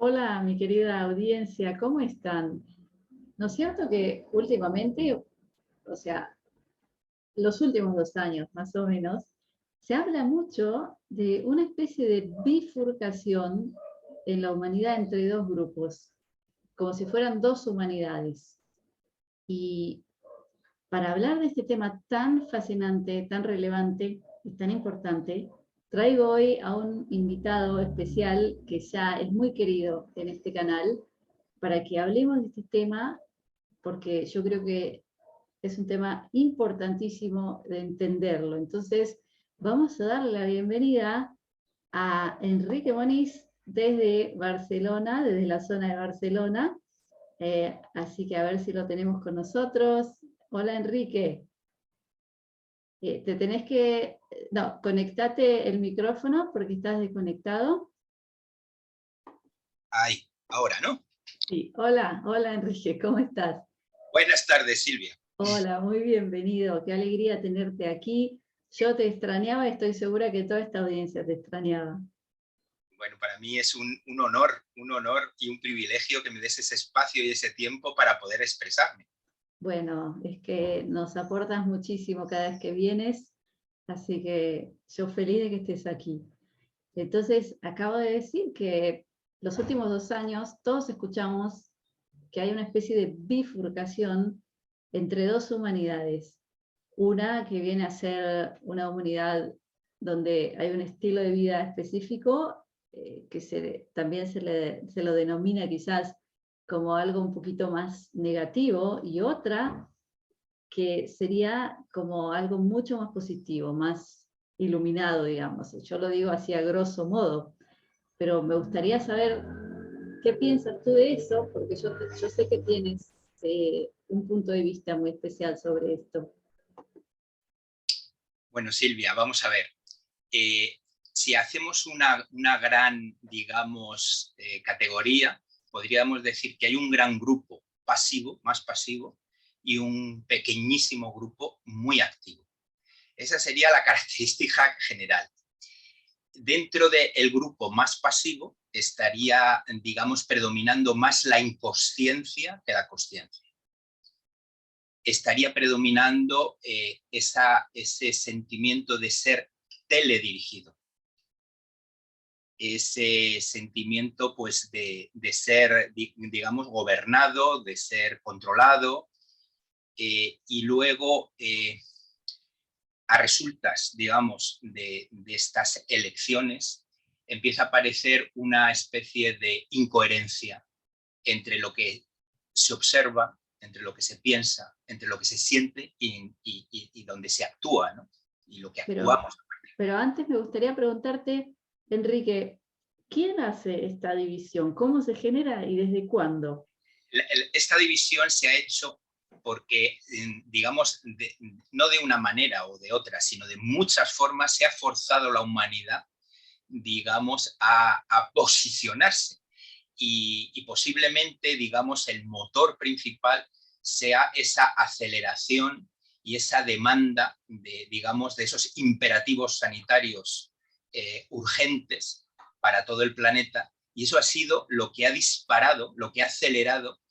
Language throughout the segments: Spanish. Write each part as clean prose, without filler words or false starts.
Hola, mi querida audiencia, ¿cómo están? ¿No es cierto que últimamente, o sea, los últimos 2 años más o menos, se habla mucho de una especie de bifurcación en la humanidad entre dos grupos, como si fueran dos humanidades? Y para hablar de este tema tan fascinante, tan relevante y tan importante, traigo hoy a un invitado especial que ya es muy querido en este canal, para que hablemos de este tema, porque yo creo que es un tema importantísimo de entenderlo. Entonces, vamos a darle la bienvenida a Enrique Moniz desde Barcelona, desde la zona de Barcelona. Así que a ver si lo tenemos con nosotros. Hola, Enrique. Te tenés que... No, conectate el micrófono porque estás desconectado. Ahí, ahora, ¿no? Sí, hola, hola, Enrique, ¿cómo estás? Buenas tardes, Silvia. Hola, muy bienvenido, qué alegría tenerte aquí. Yo te extrañaba y estoy segura que toda esta audiencia te extrañaba. Bueno, para mí es un honor y un privilegio que me des ese espacio y ese tiempo para poder expresarme. Bueno, es que nos aportas muchísimo cada vez que vienes, así que yo feliz de que estés aquí. Entonces, acabo de decir que los últimos 2 años todos escuchamos que hay una especie de bifurcación entre dos humanidades. Una que viene a ser una humanidad donde hay un estilo de vida específico, que también se lo denomina quizás como algo un poquito más negativo, y otra que sería como algo mucho más positivo, más iluminado, digamos. Yo lo digo así a grosso modo, pero me gustaría saber qué piensas tú de eso, porque yo sé que tienes un punto de vista muy especial sobre esto. Bueno, Silvia, vamos a ver. Si hacemos una gran, digamos, categoría, podríamos decir que hay un gran grupo pasivo, más pasivo, y un pequeñísimo grupo muy activo. Esa sería la característica general. Dentro del grupo más pasivo estaría, digamos, predominando más la inconsciencia que la consciencia. Estaría predominando ese sentimiento de ser teledirigido, ese sentimiento pues de ser, digamos, gobernado, de ser controlado, y luego a resultas, digamos, de estas elecciones, empieza a aparecer una especie de incoherencia entre lo que se observa, entre lo que se piensa, entre lo que se siente y donde se actúa, ¿no? Y lo que actuamos. Pero antes me gustaría preguntarte, Enrique, ¿quién hace esta división? ¿Cómo se genera y desde cuándo? Esta división se ha hecho porque, digamos, no de una manera o de otra, sino de muchas formas se ha forzado la humanidad, digamos, a posicionarse. Y posiblemente, digamos, el motor principal sea esa aceleración y esa demanda de, digamos, de esos imperativos sanitarios urgentes para todo el planeta. Y eso ha sido lo que ha disparado, lo que ha acelerado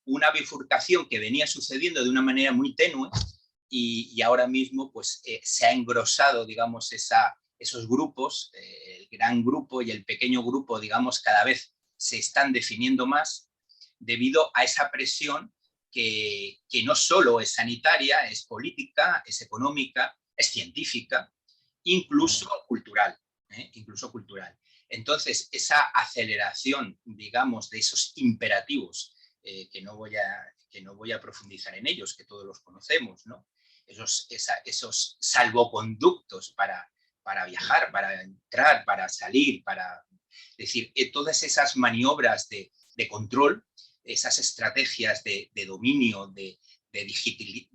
una bifurcación que venía sucediendo de una manera muy tenue y ahora mismo pues se ha engrosado, digamos, esos grupos, el gran grupo y el pequeño grupo, digamos, cada vez se están definiendo más debido a esa presión que no solo es sanitaria, es política, es económica, es científica, incluso cultural, incluso cultural. Entonces, esa aceleración, digamos, de esos imperativos, que no voy a profundizar en ellos, que todos los conocemos, ¿no? Esos salvoconductos para viajar, para entrar, para salir, es decir, todas esas maniobras de control, esas estrategias de dominio, de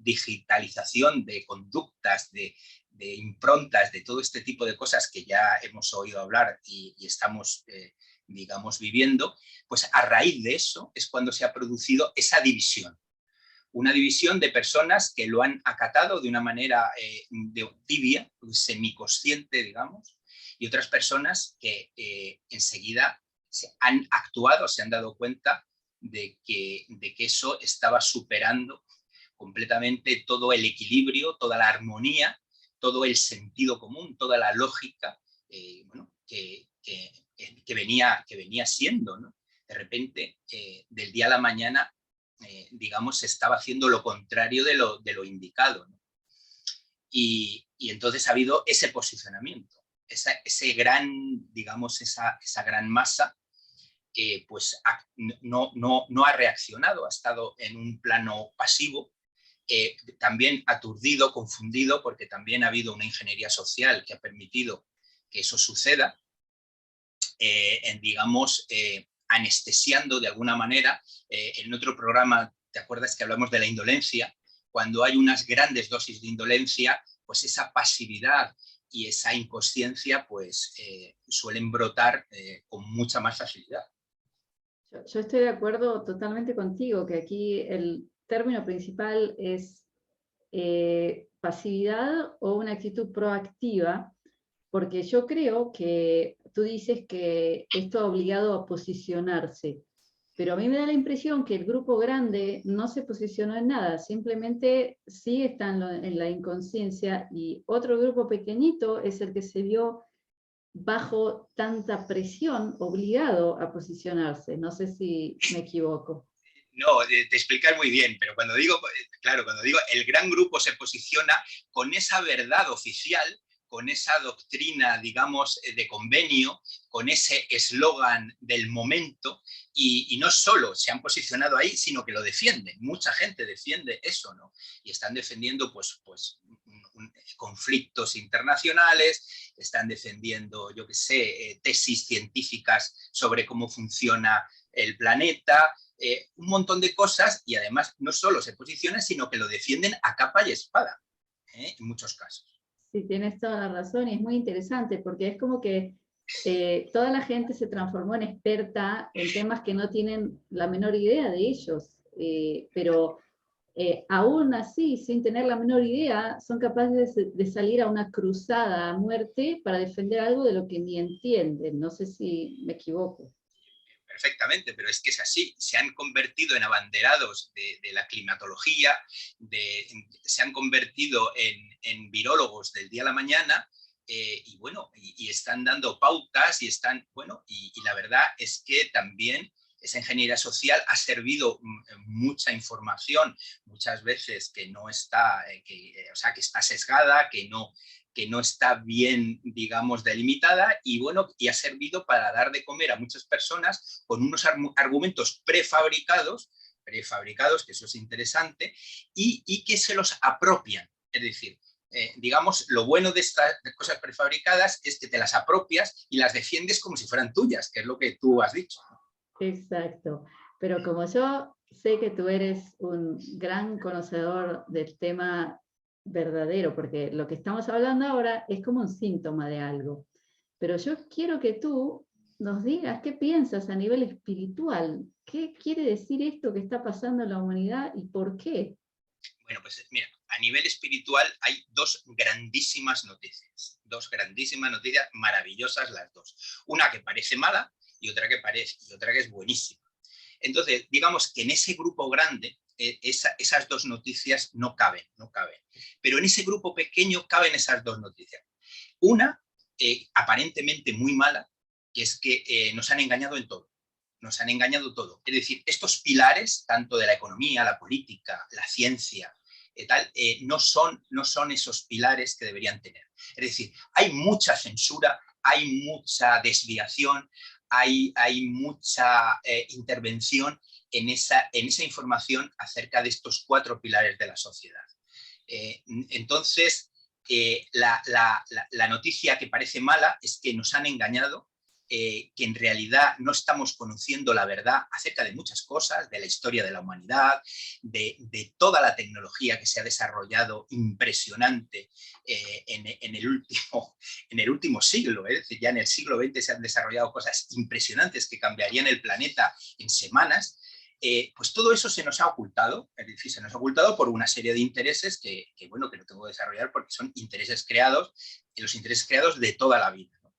digitalización de conductas, de improntas, de todo este tipo de cosas que ya hemos oído hablar y estamos, digamos, viviendo, pues a raíz de eso es cuando se ha producido esa división. Una división de personas que lo han acatado de una manera tibia, semiconsciente, digamos, y otras personas que enseguida se han actuado, se han dado cuenta de que eso estaba superando completamente todo el equilibrio, toda la armonía, todo el sentido común, toda la lógica bueno, que venía siendo, ¿no? De repente, del día a la mañana, digamos, se estaba haciendo lo contrario de lo indicado, ¿no? Y entonces ha habido ese posicionamiento, ese gran, digamos, esa gran masa pues no ha reaccionado, ha estado en un plano pasivo, también aturdido, confundido, porque también ha habido una ingeniería social que ha permitido que eso suceda, digamos, anestesiando de alguna manera. En otro programa, ¿te acuerdas que hablamos de la indolencia? Cuando hay unas grandes dosis de indolencia, pues esa pasividad y esa inconsciencia pues suelen brotar con mucha más facilidad. Yo estoy de acuerdo totalmente contigo, que aquí el término principal es pasividad o una actitud proactiva, porque yo creo que tú dices que esto ha obligado a posicionarse, pero a mí me da la impresión que el grupo grande no se posicionó en nada, simplemente sigue estando en la inconsciencia, y otro grupo pequeñito es el que se vio bajo tanta presión, obligado a posicionarse. No sé si me equivoco. No, te explicas muy bien, pero cuando digo, claro, cuando digo el gran grupo se posiciona con esa verdad oficial, con esa doctrina, digamos, de convenio, con ese eslogan del momento, y no solo se han posicionado ahí, sino que lo defienden. Mucha gente defiende eso, ¿no? Y están defendiendo, pues conflictos internacionales, están defendiendo, yo qué sé, tesis científicas sobre cómo funciona el planeta, un montón de cosas, y además no solo se posicionan, sino que lo defienden a capa y espada, en muchos casos. Sí, tienes toda la razón, y es muy interesante porque es como que toda la gente se transformó en experta en temas que no tienen la menor idea de ellos, pero aún así, sin tener la menor idea, son capaces de salir a una cruzada a muerte para defender algo de lo que ni entienden. No sé si me equivoco. Perfectamente, pero es que es así, se han convertido en abanderados de la climatología, se han convertido en virólogos del día a la mañana, y bueno, y están dando pautas y están, bueno, y la verdad es que también esa ingeniería social ha servido mucha información, muchas veces que no está, o sea, que está sesgada, que no está bien, digamos, delimitada, y bueno, y ha servido para dar de comer a muchas personas con unos argumentos prefabricados, que eso es interesante, y que se los apropian. Es decir, digamos, lo bueno de estas cosas prefabricadas es que te las apropias y las defiendes como si fueran tuyas, que es lo que tú has dicho. Exacto. Pero como yo sé que tú eres un gran conocedor del tema verdadero, porque lo que estamos hablando ahora es como un síntoma de algo. Pero yo quiero que tú nos digas qué piensas a nivel espiritual. ¿Qué quiere decir esto que está pasando en la humanidad y por qué? Bueno, pues mira, a nivel espiritual hay dos grandísimas noticias maravillosas las dos. Una que parece mala y otra que es buenísima. Entonces, digamos que en ese grupo grande esas dos noticias no caben. Pero en ese grupo pequeño caben esas dos noticias. Una, aparentemente muy mala, que es que nos han engañado en todo. Nos han engañado todo. Es decir, estos pilares, tanto de la economía, la política, la ciencia, no son esos pilares que deberían tener. Es decir, hay mucha censura, hay mucha desviación, hay mucha intervención en esa información acerca de estos cuatro pilares de la sociedad. Entonces, la noticia que parece mala es que nos han engañado, que en realidad no estamos conociendo la verdad acerca de muchas cosas, de la historia de la humanidad, de toda la tecnología que se ha desarrollado impresionante en el último siglo. Es decir, ya en el siglo XX se han desarrollado cosas impresionantes que cambiarían el planeta en semanas. Pues todo eso se nos ha ocultado, es decir, se nos ha ocultado por una serie de intereses que no tengo que desarrollar porque son intereses creados, los intereses creados de toda la vida, ¿no?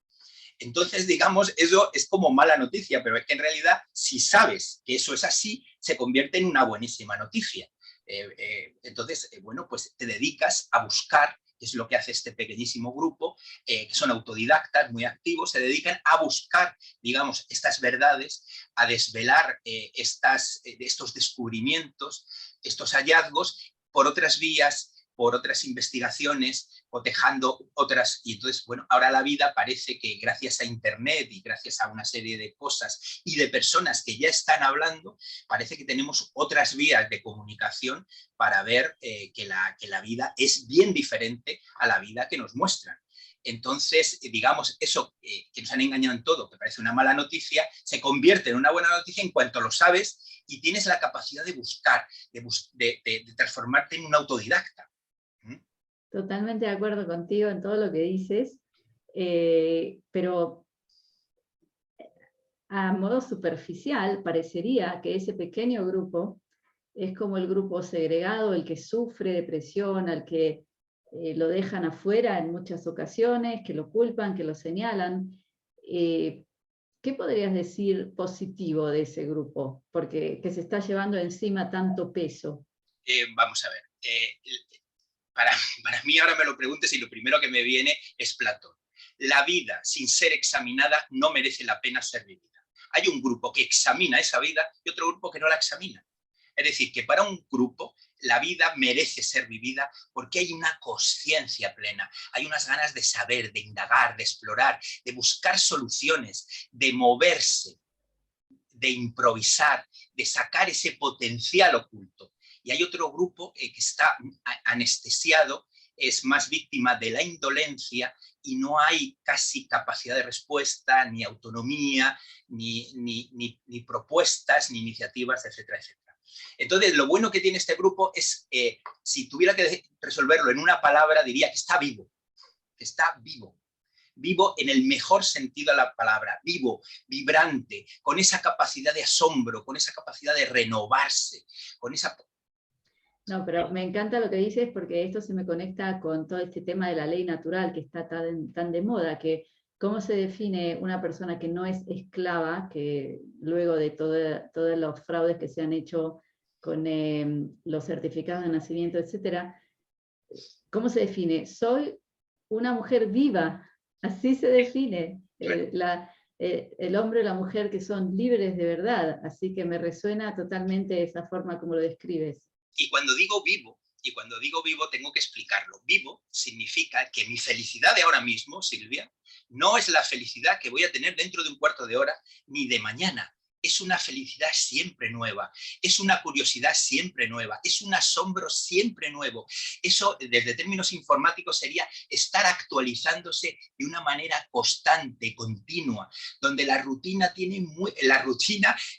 Entonces, digamos, eso es como mala noticia, pero es que en realidad, si sabes que eso es así, se convierte en una buenísima noticia. Entonces, bueno, pues te dedicas a buscar, que es lo que hace este pequeñísimo grupo, que son autodidactas, muy activos, se dedican a buscar, digamos, estas verdades, a desvelar estos descubrimientos, estos hallazgos, por otras vías, por otras investigaciones, cotejando otras. Y entonces, bueno, ahora la vida parece que gracias a Internet y gracias a una serie de cosas y de personas que ya están hablando, parece que tenemos otras vías de comunicación para ver que la vida es bien diferente a la vida que nos muestran. Entonces, digamos, eso que nos han engañado en todo, que parece una mala noticia, se convierte en una buena noticia en cuanto lo sabes y tienes la capacidad de buscar, de transformarte en un autodidacta. Totalmente de acuerdo contigo en todo lo que dices, pero a modo superficial parecería que ese pequeño grupo es como el grupo segregado, el que sufre depresión, al que lo dejan afuera en muchas ocasiones, que lo culpan, que lo señalan. ¿Qué podrías decir positivo de ese grupo? Porque que se está llevando encima tanto peso. Vamos a ver. Para mí, ahora me lo preguntes y lo primero que me viene es Platón. La vida sin ser examinada no merece la pena ser vivida. Hay un grupo que examina esa vida y otro grupo que no la examina. Es decir, que para un grupo la vida merece ser vivida porque hay una conciencia plena, hay unas ganas de saber, de indagar, de explorar, de buscar soluciones, de moverse, de improvisar, de sacar ese potencial oculto. Y hay otro grupo que está anestesiado, es más víctima de la indolencia y no hay casi capacidad de respuesta, ni autonomía, ni propuestas, ni iniciativas, etcétera, etcétera. Entonces, lo bueno que tiene este grupo es, si tuviera que resolverlo en una palabra, diría que está vivo, que está vivo. Vivo en el mejor sentido de la palabra, vivo, vibrante, con esa capacidad de asombro, con esa capacidad de renovarse, con esa... No, pero me encanta lo que dices porque esto se me conecta con todo este tema de la ley natural que está tan de moda, que cómo se define una persona que no es esclava, que luego de todos los fraudes que se han hecho con los certificados de nacimiento, etcétera, ¿cómo se define? Soy una mujer viva, así se define. El hombre y la mujer que son libres de verdad, así que me resuena totalmente esa forma como lo describes. Y cuando digo vivo, tengo que explicarlo. Vivo significa que mi felicidad de ahora mismo, Silvia, no es la felicidad que voy a tener dentro de un cuarto de hora ni de mañana. Es una felicidad siempre nueva, es una curiosidad siempre nueva, es un asombro siempre nuevo. Eso, desde términos informáticos, sería estar actualizándose de una manera constante, continua, donde la rutina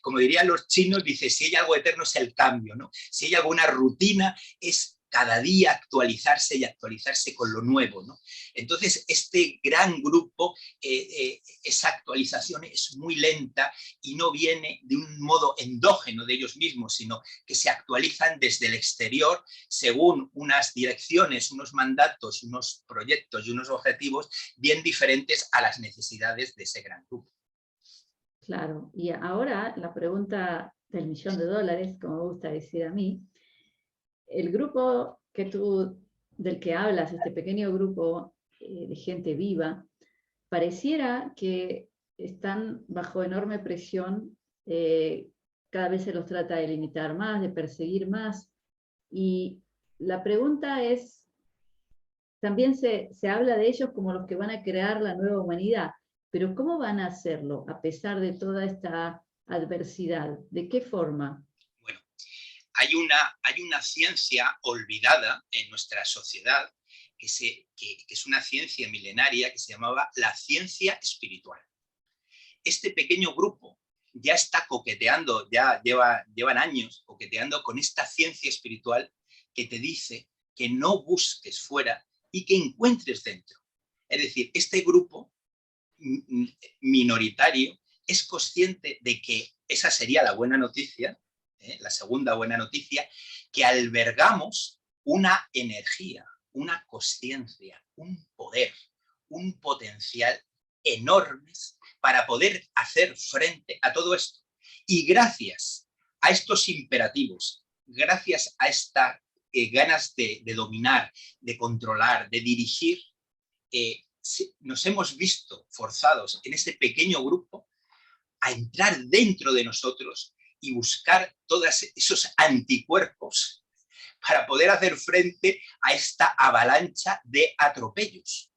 como dirían los chinos, dice, si hay algo eterno es el cambio, ¿no? Si hay alguna rutina es cada día actualizarse y actualizarse con lo nuevo, ¿no? Entonces, este gran grupo, esa actualización es muy lenta y no viene de un modo endógeno de ellos mismos, sino que se actualizan desde el exterior según unas direcciones, unos mandatos, unos proyectos y unos objetivos bien diferentes a las necesidades de ese gran grupo. Claro, y ahora la pregunta del $1.000.000, como me gusta decir a mí, el grupo del que hablas, este pequeño grupo de gente viva, pareciera que están bajo enorme presión, cada vez se los trata de limitar más, de perseguir más, y la pregunta es, también se habla de ellos como los que van a crear la nueva humanidad, pero ¿cómo van a hacerlo a pesar de toda esta adversidad? ¿De qué forma? Bueno, hay una ciencia olvidada en nuestra sociedad que es una ciencia milenaria que se llamaba la ciencia espiritual. Este pequeño grupo ya está coqueteando, ya llevan años coqueteando con esta ciencia espiritual que te dice que no busques fuera y que encuentres dentro. Es decir, este grupo minoritario es consciente de que esa sería la buena noticia, la segunda buena noticia, que albergamos una energía, una conciencia, un poder, un potencial enormes para poder hacer frente a todo esto. Y gracias a estos imperativos, gracias a estas ganas de dominar, de controlar, de dirigir, nos hemos visto forzados en este pequeño grupo a entrar dentro de nosotros y buscar todos esos anticuerpos para poder hacer frente a esta avalancha de atropellos.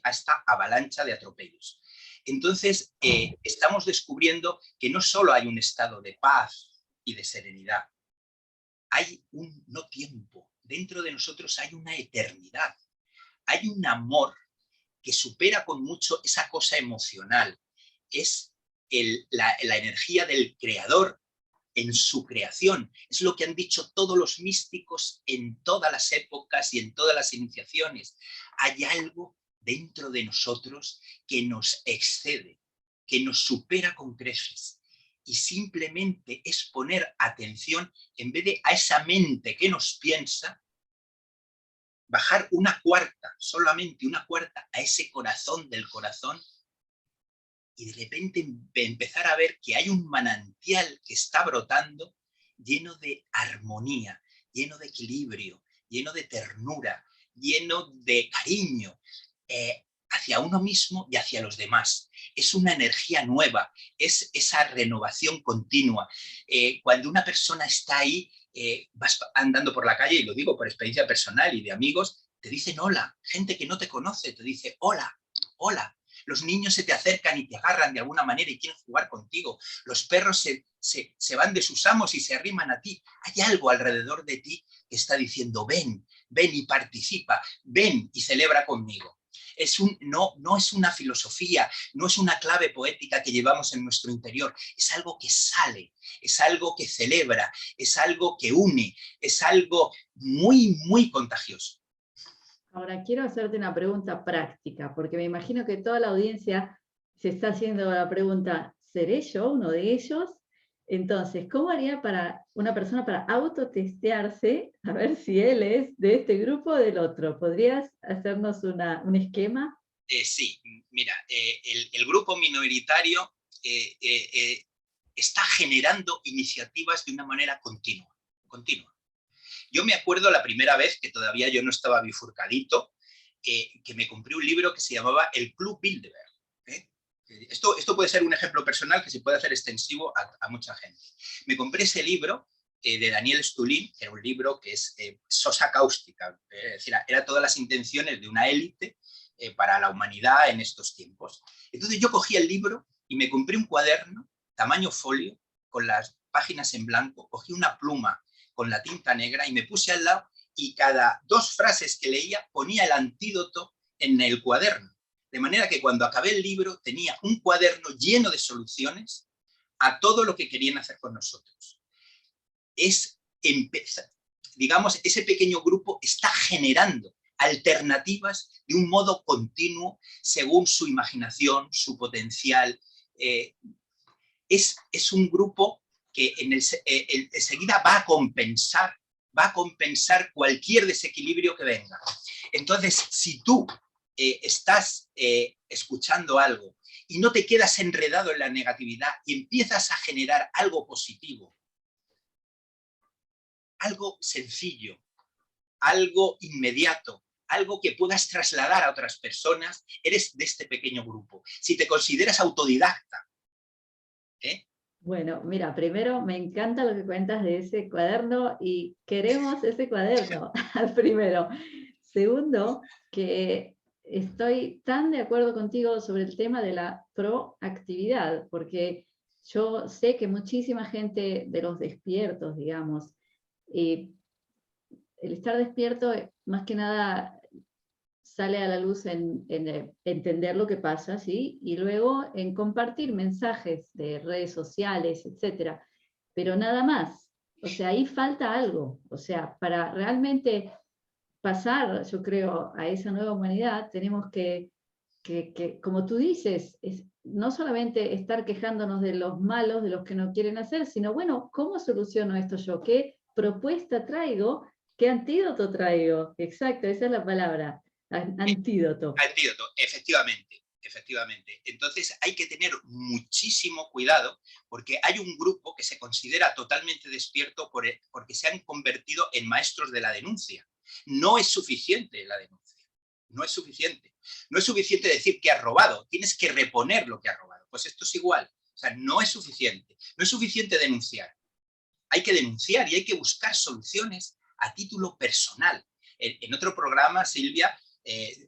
A esta avalancha de atropellos. Entonces, estamos descubriendo que no solo hay un estado de paz y de serenidad, hay un no tiempo. Dentro de nosotros hay una eternidad. Hay un amor que supera con mucho esa cosa emocional. Es la energía del creador en su creación. Es lo que han dicho todos los místicos en todas las épocas y en todas las iniciaciones. Hay algo dentro de nosotros que nos excede, que nos supera con creces. Y simplemente es poner atención, en vez de a esa mente que nos piensa, bajar una cuarta, solamente una cuarta, a ese corazón del corazón, y de repente empezar a ver que hay un manantial que está brotando lleno de armonía, lleno de equilibrio, lleno de ternura, lleno de cariño hacia uno mismo y hacia los demás. Es una energía nueva, es esa renovación continua. Cuando una persona está ahí, vas andando por la calle, y lo digo por experiencia personal y de amigos, te dicen hola, gente que no te conoce te dice hola, hola. Los niños se te acercan y te agarran de alguna manera y quieren jugar contigo. Los perros se van de sus amos y se arriman a ti. Hay algo alrededor de ti que está diciendo ven, ven y participa, ven y celebra conmigo. No es una filosofía, no es una clave poética que llevamos en nuestro interior, es algo que sale, es algo que celebra, es algo que une, es algo muy, muy contagioso. Ahora, quiero hacerte una pregunta práctica, porque me imagino que toda la audiencia se está haciendo la pregunta, ¿seré yo uno de ellos? Entonces, ¿cómo haría para una persona para autotestearse, a ver si él es de este grupo o del otro? ¿Podrías hacernos un esquema? Sí, mira, el grupo minoritario está generando iniciativas de una manera continua. Yo me acuerdo la primera vez, que todavía yo no estaba bifurcadito, que me compré un libro que se llamaba El Club Bilderberg. Esto puede ser un ejemplo personal que se puede hacer extensivo a mucha gente. Me compré ese libro de Daniel Stulin, que era un libro que es sosa cáustica, es decir, era todas las intenciones de una élite para la humanidad en estos tiempos. Entonces yo cogí el libro y me compré un cuaderno, tamaño folio, con las páginas en blanco, cogí una pluma con la tinta negra y me puse al lado y cada 2 frases que leía ponía el antídoto en el cuaderno. De manera que cuando acabé el libro tenía un cuaderno lleno de soluciones a todo lo que querían hacer con nosotros. Digamos, ese pequeño grupo está generando alternativas de un modo continuo según su imaginación, su potencial. Es un grupo que enseguida va a compensar cualquier desequilibrio que venga. Entonces, si tú estás escuchando algo y no te quedas enredado en la negatividad y empiezas a generar algo positivo, algo sencillo, algo inmediato, algo que puedas trasladar a otras personas, eres de este pequeño grupo. Si te consideras autodidacta, Bueno, mira, primero me encanta lo que cuentas de ese cuaderno y queremos ese cuaderno, primero. Segundo, que estoy tan de acuerdo contigo sobre el tema de la proactividad, porque yo sé que muchísima gente de los despiertos, digamos, el estar despierto más que nada sale a la luz en entender lo que pasa, ¿sí? Y luego en compartir mensajes de redes sociales, etcétera. Pero nada más. O sea, ahí falta algo. O sea, para realmente pasar, yo creo, a esa nueva humanidad, tenemos que como tú dices, no solamente estar quejándonos de los malos, de los que no quieren hacer, sino, bueno, ¿cómo soluciono esto yo? ¿Qué propuesta traigo? ¿Qué antídoto traigo? Exacto, esa es la palabra. Antídoto. Antídoto, efectivamente. Efectivamente. Entonces hay que tener muchísimo cuidado porque hay un grupo que se considera totalmente despierto porque se han convertido en maestros de la denuncia. No es suficiente la denuncia. No es suficiente. No es suficiente decir que has robado. Tienes que reponer lo que has robado. Pues esto es igual. O sea, no es suficiente. No es suficiente denunciar. Hay que denunciar y hay que buscar soluciones a título personal. En otro programa, Silvia,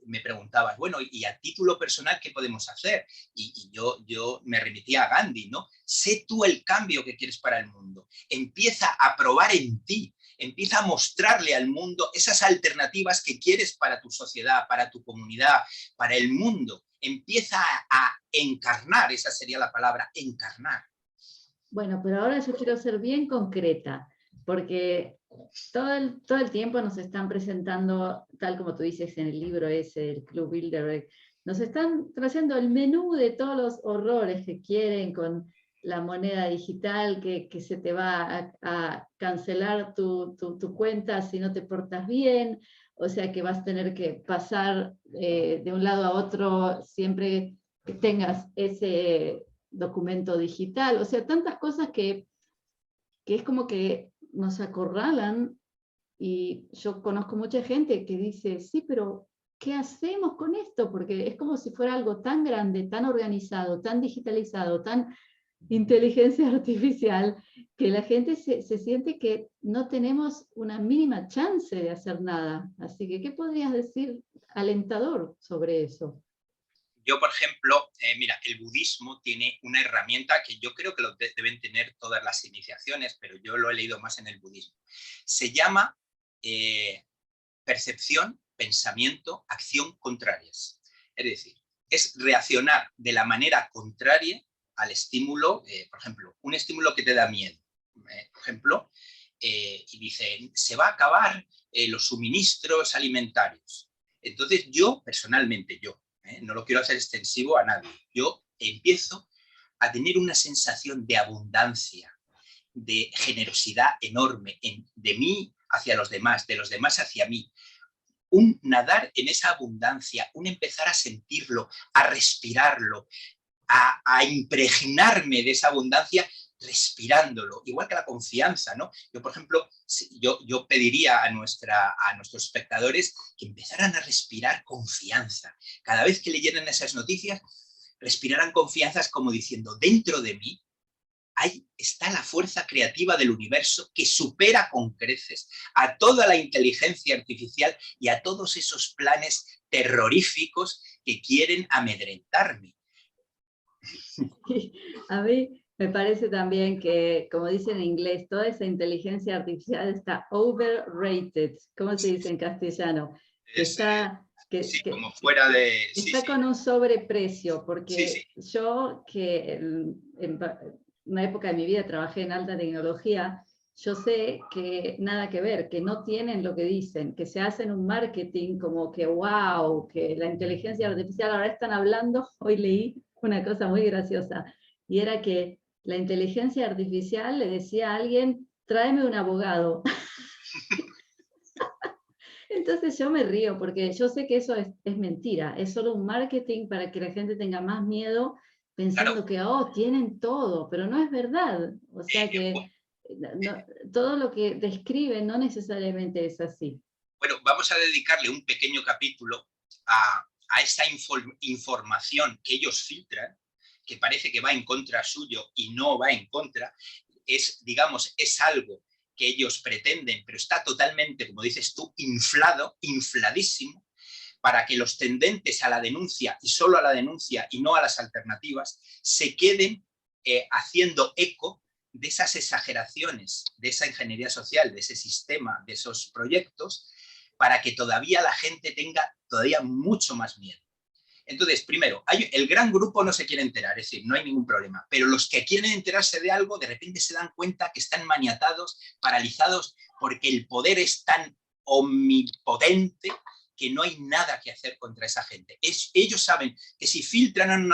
me preguntabas, bueno, y a título personal, ¿qué podemos hacer? Y yo me remitía a Gandhi, ¿no? Sé tú el cambio que quieres para el mundo. Empieza a probar en ti, empieza a mostrarle al mundo esas alternativas que quieres para tu sociedad, para tu comunidad, para el mundo. Empieza a encarnar, esa sería la palabra, encarnar. Bueno, pero ahora yo quiero ser bien concreta, porque todo el tiempo nos están presentando, tal como tú dices en el libro ese, el Club Bilderberg, nos están trayendo el menú de todos los horrores que quieren con la moneda digital, que se te va a cancelar tu cuenta si no te portas bien, o sea que vas a tener que pasar de un lado a otro siempre que tengas ese documento digital, o sea, tantas cosas que es como que nos acorralan. Y yo conozco mucha gente que dice, sí, pero ¿qué hacemos con esto? Porque es como si fuera algo tan grande, tan organizado, tan digitalizado, tan inteligencia artificial, que la gente se siente que no tenemos una mínima chance de hacer nada. Así que, ¿qué podrías decir alentador sobre eso? Yo, por ejemplo, mira, el budismo tiene una herramienta que yo creo que deben tener todas las iniciaciones, pero yo lo he leído más en el budismo. Se llama percepción, pensamiento, acción contrarias. Es decir, es reaccionar de la manera contraria al estímulo, por ejemplo, un estímulo que te da miedo. Por ejemplo, y dice, se va a acabar los suministros alimentarios. Entonces yo, personalmente, no lo quiero hacer extensivo a nadie, yo empiezo a tener una sensación de abundancia, de generosidad enorme de mí hacia los demás, de los demás hacia mí. Un nadar en esa abundancia, un empezar a sentirlo, a respirarlo, a impregnarme de esa abundancia respirándolo, igual que la confianza, ¿no? Yo, por ejemplo, yo pediría a nuestros espectadores que empezaran a respirar confianza. Cada vez que leyeran esas noticias, respiraran confianzas como diciendo, dentro de mí, ahí está la fuerza creativa del universo que supera con creces a toda la inteligencia artificial y a todos esos planes terroríficos que quieren amedrentarme. A mí me parece también que, como dicen en inglés, toda esa inteligencia artificial está overrated. ¿Cómo se dice en castellano? Que Es, está, sí, como fuera de... Sí, está sí, con un sobreprecio, sí, sí. porque yo que en una época de mi vida trabajé en alta tecnología, yo sé que nada que ver, que no tienen lo que dicen, que se hacen un marketing como que wow, que la inteligencia artificial ahora están hablando, hoy leí una cosa muy graciosa, y era que la inteligencia artificial le decía a alguien, tráeme un abogado. Entonces yo me río porque yo sé que eso es mentira, es solo un marketing para que la gente tenga más miedo Claro, pensando que, oh, tienen todo, pero no es verdad. O sea que no, todo lo que describen no necesariamente es así. bueno, vamos a dedicarle un pequeño capítulo a esa información que ellos filtran, que parece que va en contra suyo y no va en contra, digamos, es algo que ellos pretenden, pero está totalmente, como dices tú, inflado, infladísimo, para que los tendentes a la denuncia y solo a la denuncia y no a las alternativas se queden haciendo eco de esas exageraciones, de esa ingeniería social, de ese sistema, de esos proyectos, para que todavía la gente tenga todavía mucho más miedo. Entonces, primero, el gran grupo no se quiere enterar, es decir, no hay ningún problema, pero los que quieren enterarse de algo, de repente se dan cuenta que están maniatados, paralizados, porque el poder es tan omnipotente que no hay nada que hacer contra esa gente. Ellos saben que si filtran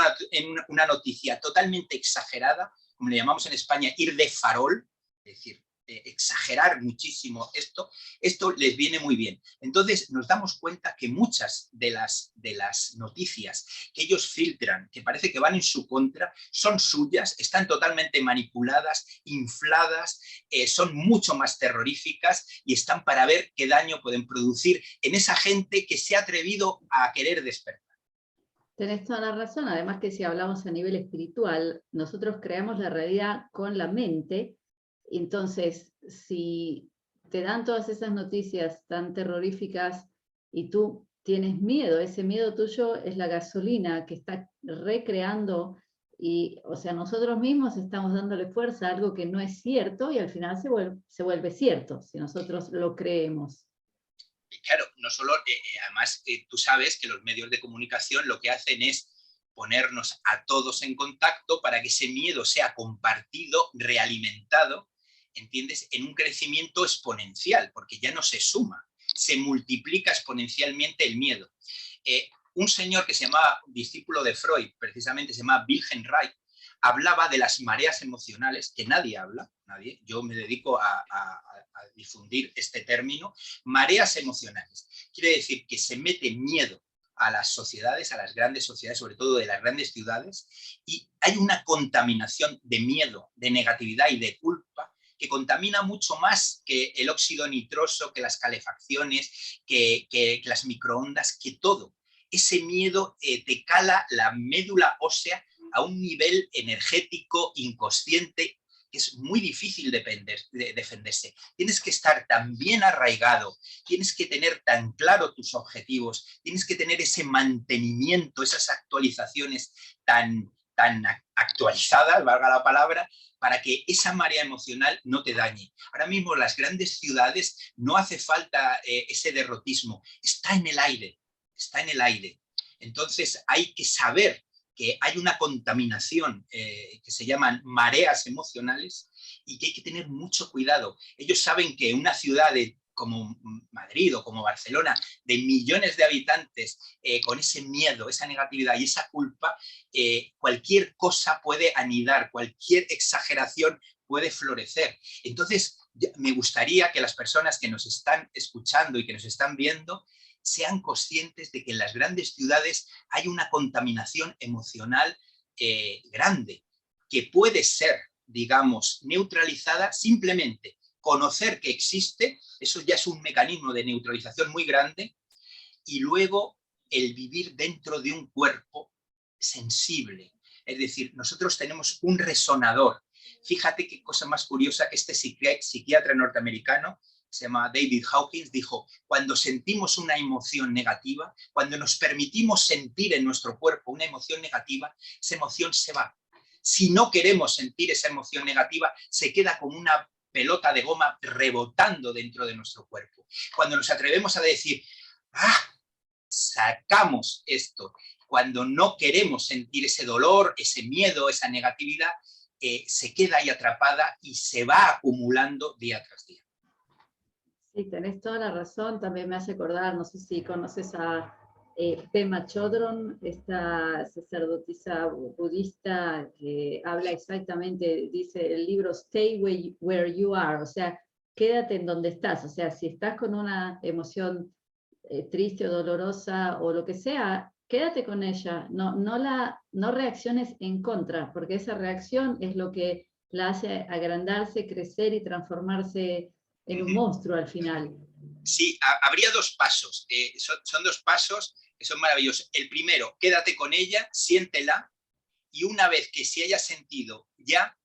una noticia totalmente exagerada, como le llamamos en España, ir de farol, es decir, exagerar muchísimo esto les viene muy bien. Entonces nos damos cuenta que muchas de las noticias que ellos filtran, que parece que van en su contra, son suyas, están totalmente manipuladas, infladas, son mucho más terroríficas y están para ver qué daño pueden producir en esa gente que se ha atrevido a querer despertar. Tenés toda la razón, además que si hablamos a nivel espiritual, nosotros creamos la realidad con la mente. Entonces, si te dan todas esas noticias tan terroríficas y tú tienes miedo, ese miedo tuyo es la gasolina que está recreando, y, o sea, nosotros mismos estamos dándole fuerza a algo que no es cierto y al final se vuelve cierto, si nosotros lo creemos. Y claro, no solo, además tú sabes que los medios de comunicación lo que hacen es ponernos a todos en contacto para que ese miedo sea compartido, realimentado, ¿entiendes? En un crecimiento exponencial, porque ya no se suma, se multiplica exponencialmente el miedo. Un señor que se llamaba, discípulo de Freud, precisamente se llama Wilhelm Reich, hablaba de las mareas emocionales, que nadie habla, nadie, yo me dedico a difundir este término, mareas emocionales. Quiere decir que se mete miedo a las sociedades, a las grandes sociedades, sobre todo de las grandes ciudades, y hay una contaminación de miedo, de negatividad y de culpa que contamina mucho más que el óxido nitroso, que las calefacciones, que las microondas, que todo. Ese miedo te cala la médula ósea a un nivel energético inconsciente que es muy difícil de defenderse. Tienes que estar tan bien arraigado, tienes que tener tan claro tus objetivos, tienes que tener ese mantenimiento, esas actualizaciones tan actualizadas, valga la palabra, para que esa marea emocional no te dañe. Ahora mismo las grandes ciudades no hace falta ese derrotismo, está en el aire, está en el aire. Entonces hay que saber que hay una contaminación que se llaman mareas emocionales y que hay que tener mucho cuidado. Ellos saben que una ciudad como Madrid o como Barcelona, de millones de habitantes, con ese miedo, esa negatividad y esa culpa, cualquier cosa puede anidar, cualquier exageración puede florecer. Entonces, me gustaría que las personas que nos están escuchando y que nos están viendo sean conscientes de que en las grandes ciudades hay una contaminación emocional grande, que puede ser, digamos, neutralizada simplemente conocer que existe, eso ya es un mecanismo de neutralización muy grande, y luego el vivir dentro de un cuerpo sensible. Es decir, nosotros tenemos un resonador. Fíjate qué cosa más curiosa, que este psiquiatra norteamericano, se llama David Hawkins, dijo, cuando sentimos una emoción negativa, cuando nos permitimos sentir en nuestro cuerpo una emoción negativa, esa emoción se va. Si no queremos sentir esa emoción negativa, se queda como una pelota de goma rebotando dentro de nuestro cuerpo. Cuando nos atrevemos a decir, sacamos esto, cuando no queremos sentir ese dolor, ese miedo, esa negatividad, se queda ahí atrapada y se va acumulando día tras día. Sí, tenés toda la razón, también me hace acordar, no sé si conoces a Pema Chodron, esta sacerdotisa budista que habla exactamente, dice el libro Stay where you are, o sea, quédate en donde estás, o sea, si estás con una emoción triste o dolorosa o lo que sea, quédate con ella, no reacciones en contra, porque esa reacción es lo que la hace agrandarse, crecer y transformarse en un monstruo al final. Sí, habría dos pasos, son dos pasos que son maravillosos. El primero, quédate con ella, siéntela, y una vez que se haya sentido ya,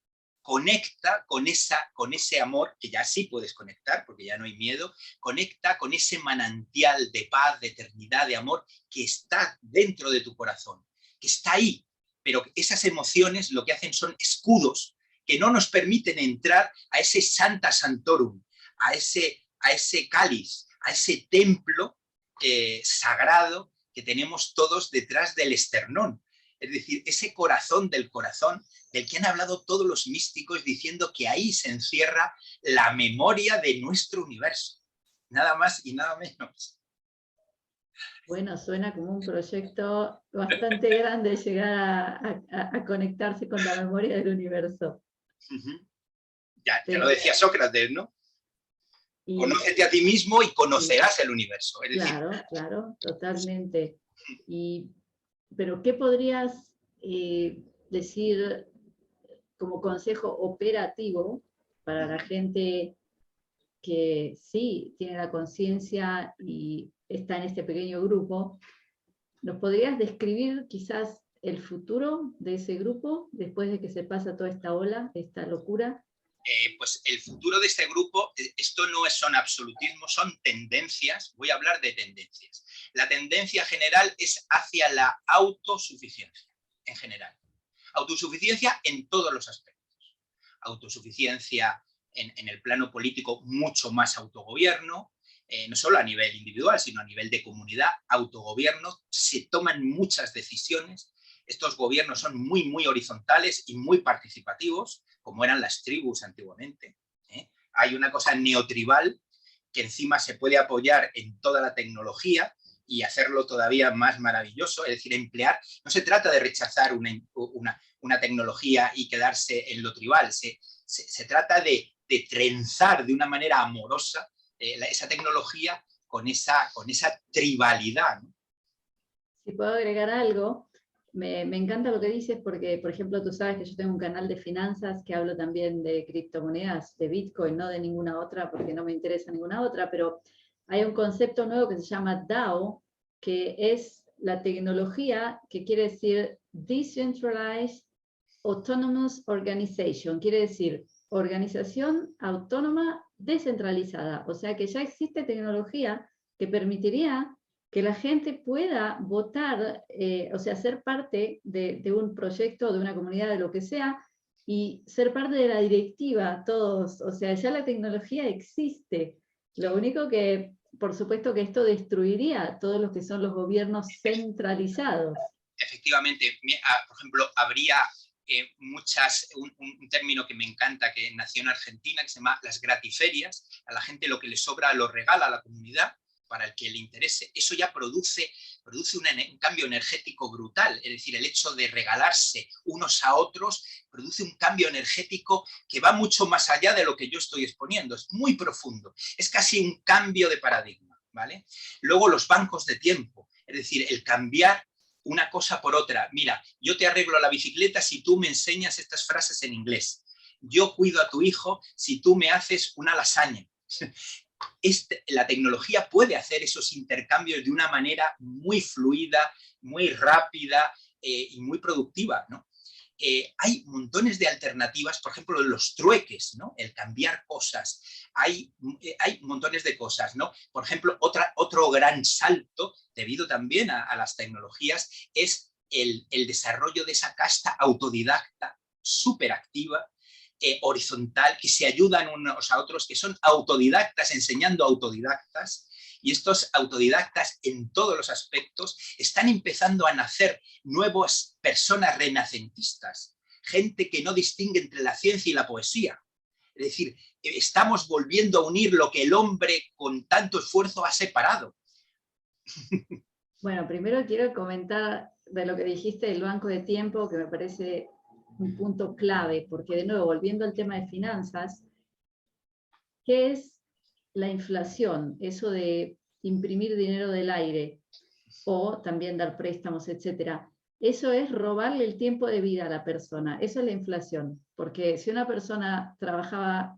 conecta con ese amor, que ya sí puedes conectar, porque ya no hay miedo, conecta con ese manantial de paz, de eternidad, de amor, que está dentro de tu corazón, que está ahí, pero esas emociones lo que hacen son escudos que no nos permiten entrar a ese Santa Santorum, a ese cáliz, a ese templo sagrado que tenemos todos detrás del esternón. Es decir, ese corazón del que han hablado todos los místicos diciendo que ahí se encierra la memoria de nuestro universo. Nada más y nada menos. Bueno, suena como un proyecto bastante grande llegar a conectarse con la memoria del universo. Ya lo decía Sócrates, ¿no? Conócete a ti mismo y conocerás el universo. Es decir, claro, totalmente. Pero ¿qué podrías decir como consejo operativo para la gente que sí tiene la conciencia y está en este pequeño grupo? ¿Nos podrías describir quizás el futuro de ese grupo después de que se pasa toda esta ola, esta locura? Pues el futuro de este grupo, esto no son absolutismos, son tendencias. Voy a hablar de tendencias. La tendencia general es hacia la autosuficiencia, en general. Autosuficiencia en todos los aspectos. Autosuficiencia en el plano político, mucho más autogobierno, no solo a nivel individual, sino a nivel de comunidad, autogobierno, se toman muchas decisiones. Estos gobiernos son muy, muy horizontales y muy participativos, como eran las tribus antiguamente. Hay una cosa neotribal que encima se puede apoyar en toda la tecnología y hacerlo todavía más maravilloso, es decir, emplear, no se trata de rechazar una tecnología y quedarse en lo tribal, se trata de trenzar de una manera amorosa esa tecnología con esa tribalidad, ¿no? Si puedo agregar algo, me encanta lo que dices porque, por ejemplo, tú sabes que yo tengo un canal de finanzas que hablo también de criptomonedas, de Bitcoin, no de ninguna otra porque no me interesa ninguna otra, pero hay un concepto nuevo que se llama DAO, que es la tecnología que quiere decir Decentralized Autonomous Organization, quiere decir organización autónoma descentralizada, o sea que ya existe tecnología que permitiría que la gente pueda votar, o sea, ser parte de un proyecto, de una comunidad, de lo que sea, y ser parte de la directiva, todos, o sea, ya la tecnología existe. Lo único que, por supuesto que esto destruiría todos los que son los gobiernos centralizados. Efectivamente, por ejemplo, habría un término que me encanta, que nació en Argentina, que se llama las gratiferias. A la gente lo que le sobra lo regala a la comunidad, para el que le interese. Eso ya produce un cambio energético brutal, es decir, el hecho de regalarse unos a otros produce un cambio energético que va mucho más allá de lo que yo estoy exponiendo, es muy profundo, es casi un cambio de paradigma, ¿vale? Luego los bancos de tiempo, es decir, el cambiar una cosa por otra. Mira, yo te arreglo la bicicleta si tú me enseñas estas frases en inglés. Yo cuido a tu hijo si tú me haces una lasaña. La tecnología puede hacer esos intercambios de una manera muy fluida, muy rápida y muy productiva, ¿no? Hay montones de alternativas, por ejemplo, los trueques, ¿no? El cambiar cosas. Hay montones de cosas, ¿no? Por ejemplo, otro gran salto, debido también a las tecnologías, es el desarrollo de esa casta autodidacta, súper activa, horizontal, que se ayudan unos a otros, que son autodidactas, enseñando autodidactas, y estos autodidactas en todos los aspectos están empezando a nacer nuevas personas renacentistas, gente que no distingue entre la ciencia y la poesía. Es decir, estamos volviendo a unir lo que el hombre con tanto esfuerzo ha separado. Bueno, primero quiero comentar de lo que dijiste del banco de tiempo, que me parece un punto clave, porque de nuevo, volviendo al tema de finanzas, ¿qué es la inflación? Eso de imprimir dinero del aire o también dar préstamos, etcétera. Eso es robarle el tiempo de vida a la persona. Eso es la inflación, porque si una persona trabajaba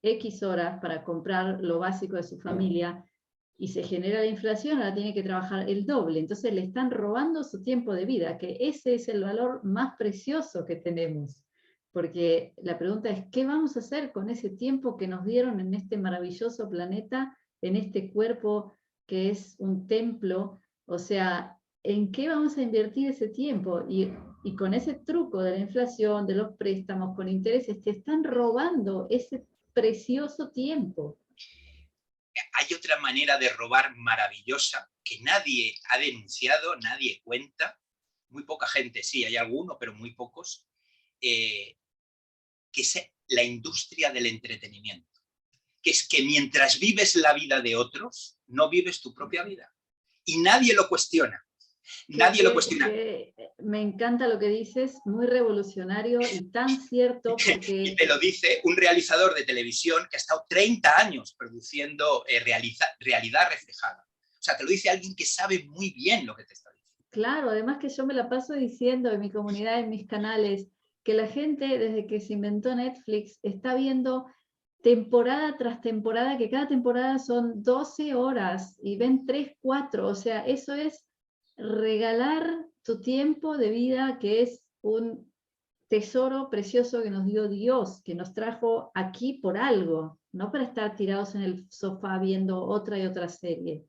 X horas para comprar lo básico de su familia y se genera la inflación, ahora tiene que trabajar el doble. Entonces le están robando su tiempo de vida, que ese es el valor más precioso que tenemos. Porque la pregunta es, ¿qué vamos a hacer con ese tiempo que nos dieron en este maravilloso planeta, en este cuerpo que es un templo? O sea, ¿en qué vamos a invertir ese tiempo? Y con ese truco de la inflación, de los préstamos con intereses, te están robando ese precioso tiempo. Hay otra manera de robar maravillosa que nadie ha denunciado, nadie cuenta, muy poca gente, sí, hay alguno, pero muy pocos, que es la industria del entretenimiento. Que es que mientras vives la vida de otros, no vives tu propia vida. Y nadie lo cuestiona. Nadie lo cuestiona. Me encanta lo que dices, muy revolucionario y tan cierto porque... Y te lo dice un realizador de televisión que ha estado 30 años produciendo realidad reflejada. O sea, te lo dice alguien que sabe muy bien lo que te está diciendo. Claro, además que yo me la paso diciendo en mi comunidad, en mis canales, que la gente desde que se inventó Netflix está viendo temporada tras temporada, que cada temporada son 12 horas y ven 3, 4, o sea, eso es regalar tu tiempo de vida, que es un tesoro precioso que nos dio Dios, que nos trajo aquí por algo, no para estar tirados en el sofá viendo otra y otra serie.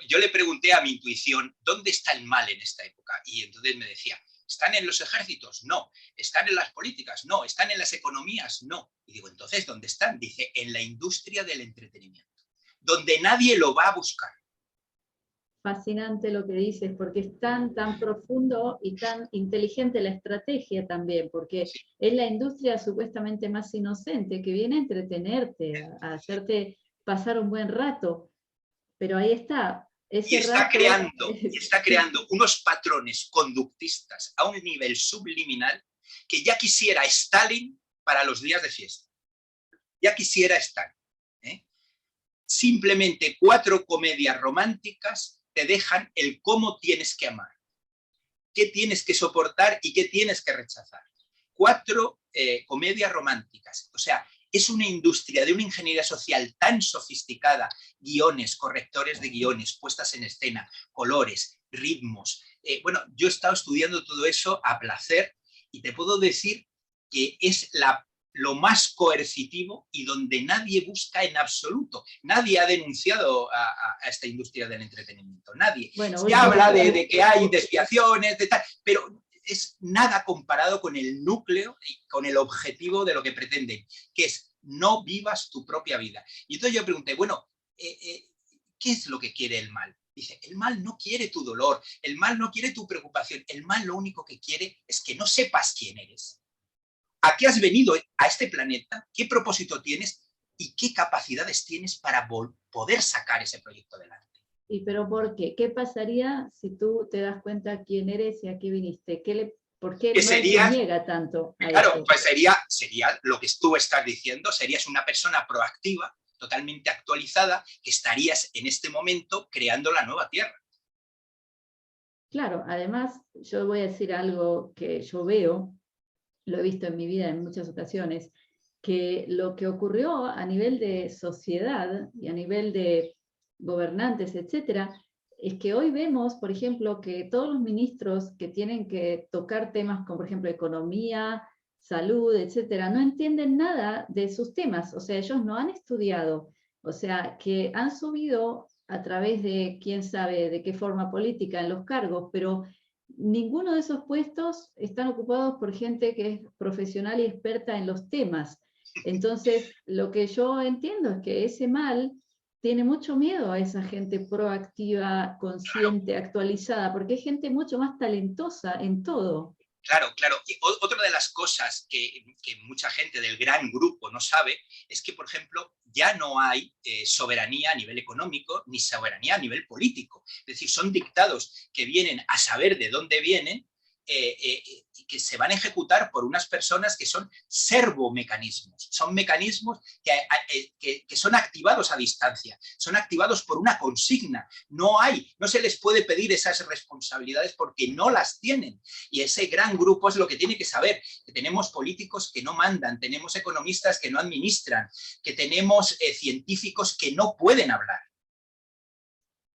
Yo le pregunté a mi intuición, ¿dónde está el mal en esta época? Y entonces me decía, ¿están en los ejércitos? No. ¿Están en las políticas? No. ¿Están en las economías? No. Y digo, entonces, ¿dónde están? Dice, en la industria del entretenimiento, donde nadie lo va a buscar. Fascinante lo que dices, porque es tan profundo y tan inteligente la estrategia también, porque Sí. es la industria supuestamente más inocente, que viene a entretenerte, a hacerte pasar un buen rato, pero ahí está, ese rato... Y está creando unos patrones conductistas a un nivel subliminal que ya quisiera Stalin para los días de fiesta. Ya quisiera Stalin. Simplemente 4 comedias románticas te dejan el cómo tienes que amar, qué tienes que soportar y qué tienes que rechazar. 4 comedias románticas. O sea, es una industria de una ingeniería social tan sofisticada, guiones, correctores de guiones, puestas en escena, colores, ritmos. Bueno, yo he estado estudiando todo eso a placer y te puedo decir que es lo más coercitivo y donde nadie busca en absoluto. Nadie ha denunciado a esta industria del entretenimiento, nadie. Bueno, se habla de que hay desviaciones, de tal, pero es nada comparado con el núcleo y con el objetivo de lo que pretenden, que es no vivas tu propia vida. Y entonces yo pregunté, bueno, ¿qué es lo que quiere el mal? Dice, el mal no quiere tu dolor, el mal no quiere tu preocupación, el mal lo único que quiere es que no sepas quién eres. ¿A qué has venido a este planeta? ¿Qué propósito tienes? ¿Y qué capacidades tienes para poder sacar ese proyecto adelante? ¿Y pero por qué? ¿Qué pasaría si tú te das cuenta quién eres y a qué viniste? ¿Por qué el mal se niega tanto a claro, eso? pues sería lo que tú estás diciendo, serías una persona proactiva, totalmente actualizada, que estarías en este momento creando la nueva Tierra. Claro, además yo voy a decir algo que yo veo, lo he visto en mi vida en muchas ocasiones, que lo que ocurrió a nivel de sociedad y a nivel de gobernantes, etcétera, es que hoy vemos, por ejemplo, que todos los ministros que tienen que tocar temas como, por ejemplo, economía, salud, etcétera, no entienden nada de sus temas, o sea, ellos no han estudiado, o sea, que han subido a través de quién sabe de qué forma política en los cargos, pero ninguno de esos puestos están ocupados por gente que es profesional y experta en los temas. Entonces, lo que yo entiendo es que ese mal tiene mucho miedo a esa gente proactiva, consciente, actualizada, porque hay gente mucho más talentosa en todo. Claro, claro. Y otra de las cosas que mucha gente del gran grupo no sabe es que, por ejemplo, ya no hay soberanía a nivel económico ni soberanía a nivel político. Es decir, son dictados que vienen a saber de dónde vienen y que se van a ejecutar por unas personas que son servomecanismos. Son mecanismos que son activados a distancia, son activados por una consigna. No se les puede pedir esas responsabilidades porque no las tienen. Y ese gran grupo es lo que tiene que saber, que tenemos políticos que no mandan, tenemos economistas que no administran, que tenemos científicos que no pueden hablar.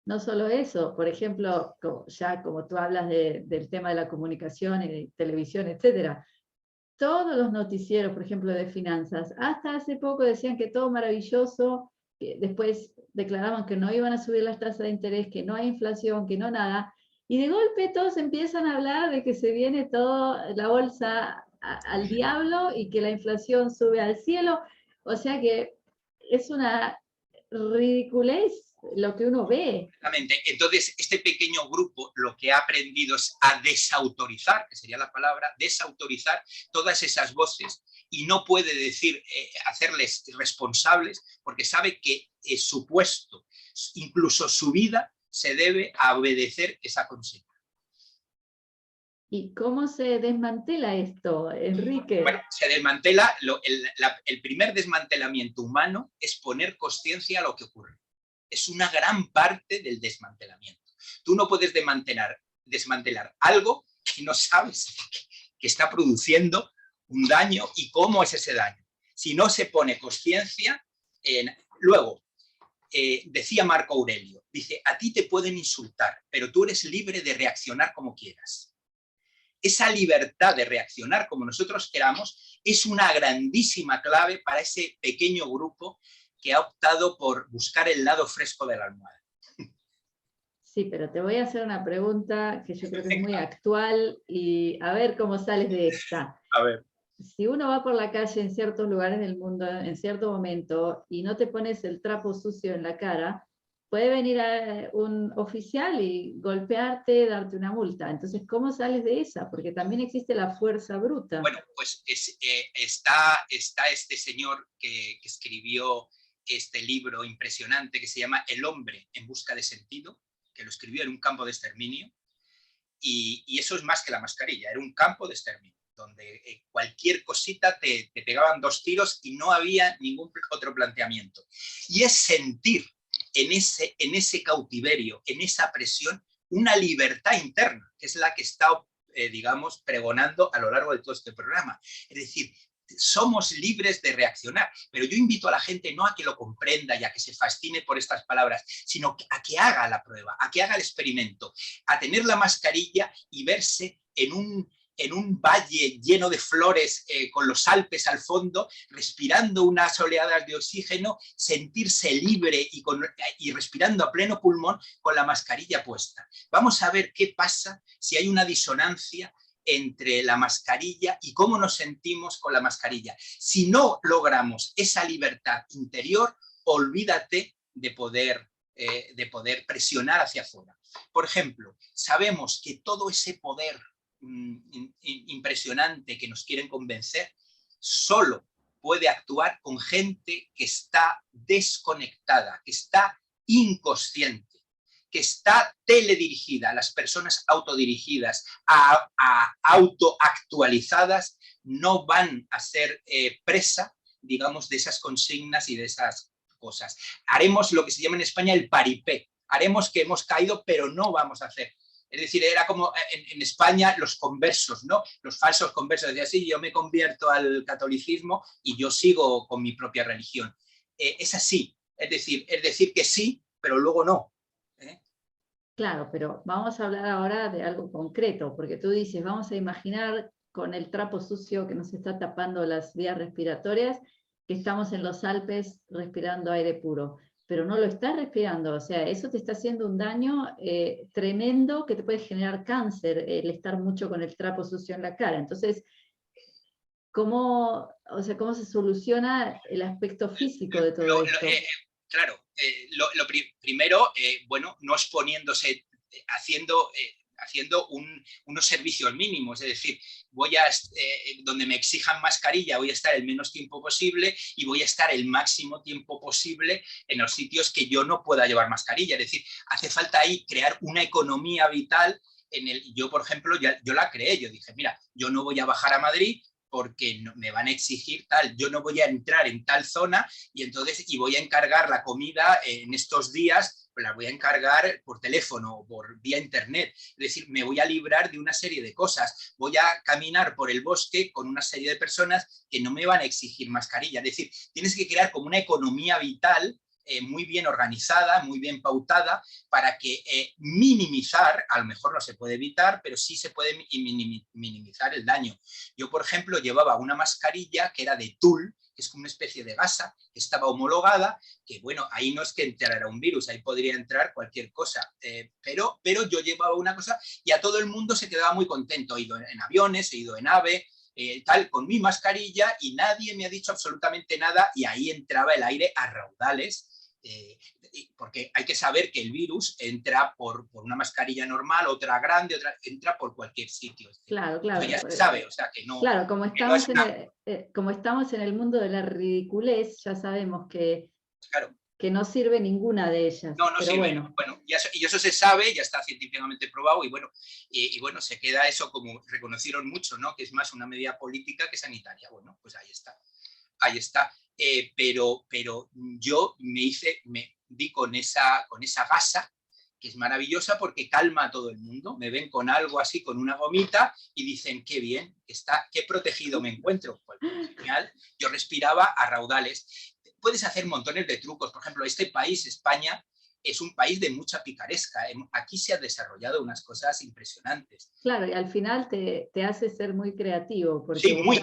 No solo eso, por ejemplo, ya como tú hablas del tema de la comunicación y de televisión, etcétera, todos los noticieros, por ejemplo, de finanzas, hasta hace poco decían que todo maravilloso, que después declaraban que no iban a subir las tasas de interés, que no hay inflación, que no nada, y de golpe todos empiezan a hablar de que se viene toda la bolsa al diablo y que la inflación sube al cielo, o sea que es una ridiculez lo que uno ve. Entonces, este pequeño grupo lo que ha aprendido es a desautorizar, que sería la palabra, desautorizar todas esas voces y no puede decir, hacerles responsables porque sabe que su puesto, incluso su vida, se debe a obedecer esa consigna. ¿Y cómo se desmantela esto, Enrique? Bueno, se desmantela, el primer desmantelamiento humano es poner consciencia a lo que ocurre. Es una gran parte del desmantelamiento. Tú no puedes desmantelar algo que no sabes que está produciendo un daño y cómo es ese daño. Si no se pone consciencia, luego, decía Marco Aurelio, dice, a ti te pueden insultar, pero tú eres libre de reaccionar como quieras. Esa libertad de reaccionar como nosotros queramos es una grandísima clave para ese pequeño grupo que ha optado por buscar el lado fresco de la almohada. Sí, pero te voy a hacer una pregunta que yo creo que es muy actual y a ver cómo sales de esta. A ver. Si uno va por la calle en ciertos lugares del mundo, en cierto momento, y no te pones el trapo sucio en la cara, puede venir un oficial y golpearte, darte una multa. Entonces, ¿cómo sales de esa? Porque también existe la fuerza bruta. Bueno, pues está este señor que escribió este libro impresionante que se llama El hombre en busca de sentido, que lo escribió en un campo de exterminio, y eso es más que la mascarilla, era un campo de exterminio, donde cualquier cosita te pegaban 2 tiros y no había ningún otro planteamiento. Y es sentir en ese cautiverio, en esa presión, una libertad interna, que es la que está, digamos, pregonando a lo largo de todo este programa. Es decir, somos libres de reaccionar, pero yo invito a la gente no a que lo comprenda y a que se fascine por estas palabras, sino a que haga la prueba, a que haga el experimento, a tener la mascarilla y verse en un valle lleno de flores, con los Alpes al fondo, respirando unas oleadas de oxígeno, sentirse libre y respirando a pleno pulmón con la mascarilla puesta. Vamos a ver qué pasa si hay una disonancia entre la mascarilla y cómo nos sentimos con la mascarilla. Si no logramos esa libertad interior, olvídate de poder presionar hacia afuera. Por ejemplo, sabemos que todo ese poder impresionante que nos quieren convencer solo puede actuar con gente que está desconectada, que está inconsciente, que está teledirigida, las personas autodirigidas, autoactualizadas, no van a ser presa, digamos, de esas consignas y de esas cosas. Haremos lo que se llama en España el paripé, haremos que hemos caído, pero no vamos a hacer. Es decir, era como en España los conversos, ¿no? Los falsos conversos. Decían, sí, yo me convierto al catolicismo y yo sigo con mi propia religión. Es así. Es decir que sí, pero luego no. Claro, pero vamos a hablar ahora de algo concreto, porque tú dices, vamos a imaginar con el trapo sucio que nos está tapando las vías respiratorias, que estamos en los Alpes respirando aire puro, pero no lo estás respirando, o sea, eso te está haciendo un daño tremendo que te puede generar cáncer, el estar mucho con el trapo sucio en la cara. Entonces, ¿cómo se soluciona el aspecto físico de todo esto? Claro, primero, bueno, no exponiéndose, haciendo unos servicios mínimos, es decir, donde me exijan mascarilla voy a estar el menos tiempo posible y voy a estar el máximo tiempo posible en los sitios que yo no pueda llevar mascarilla. Es decir, hace falta ahí crear una economía vital. Yo, por ejemplo, yo la creé, yo dije, mira, yo no voy a bajar a Madrid porque me van a exigir tal, yo no voy a entrar en tal zona y voy a encargar la comida en estos días, la voy a encargar por teléfono o por vía internet. Es decir, me voy a librar de una serie de cosas. Voy a caminar por el bosque con una serie de personas que no me van a exigir mascarilla. Es decir, tienes que crear como una economía vital muy bien organizada, muy bien pautada, para que minimizar, a lo mejor no se puede evitar, pero sí se puede minimizar el daño. Yo, por ejemplo, llevaba una mascarilla que era de tul, que es como una especie de gasa, que estaba homologada, que bueno, ahí no es que entrara un virus, ahí podría entrar cualquier cosa, pero yo llevaba una cosa y a todo el mundo se quedaba muy contento. He ido en aviones, he ido en AVE, tal, con mi mascarilla y nadie me ha dicho absolutamente nada y ahí entraba el aire a raudales. Porque hay que saber que el virus entra por una mascarilla normal, otra grande, entra por cualquier sitio. Claro, claro. Eso ya se sabe, o sea que no. Claro, como no estamos, como estamos en el mundo de la ridiculez, ya sabemos que claro. que no sirve ninguna de ellas. No, no pero sirve. bueno. Bueno, y eso se sabe, ya está científicamente probado, y bueno, bueno, se queda eso como reconocieron mucho, ¿no? Que es más una medida política que sanitaria. Bueno, pues ahí está. Ahí está. Pero yo me di con esa gasa, que es maravillosa porque calma a todo el mundo. Me ven con algo así, con una gomita, y dicen, qué bien, qué protegido me encuentro. Pues, genial. Yo respiraba a raudales. Puedes hacer montones de trucos. Por ejemplo, este país, España, es un país de mucha picaresca. Aquí se han desarrollado unas cosas impresionantes. Claro, y al final te hace ser muy creativo, porque Sí, muy.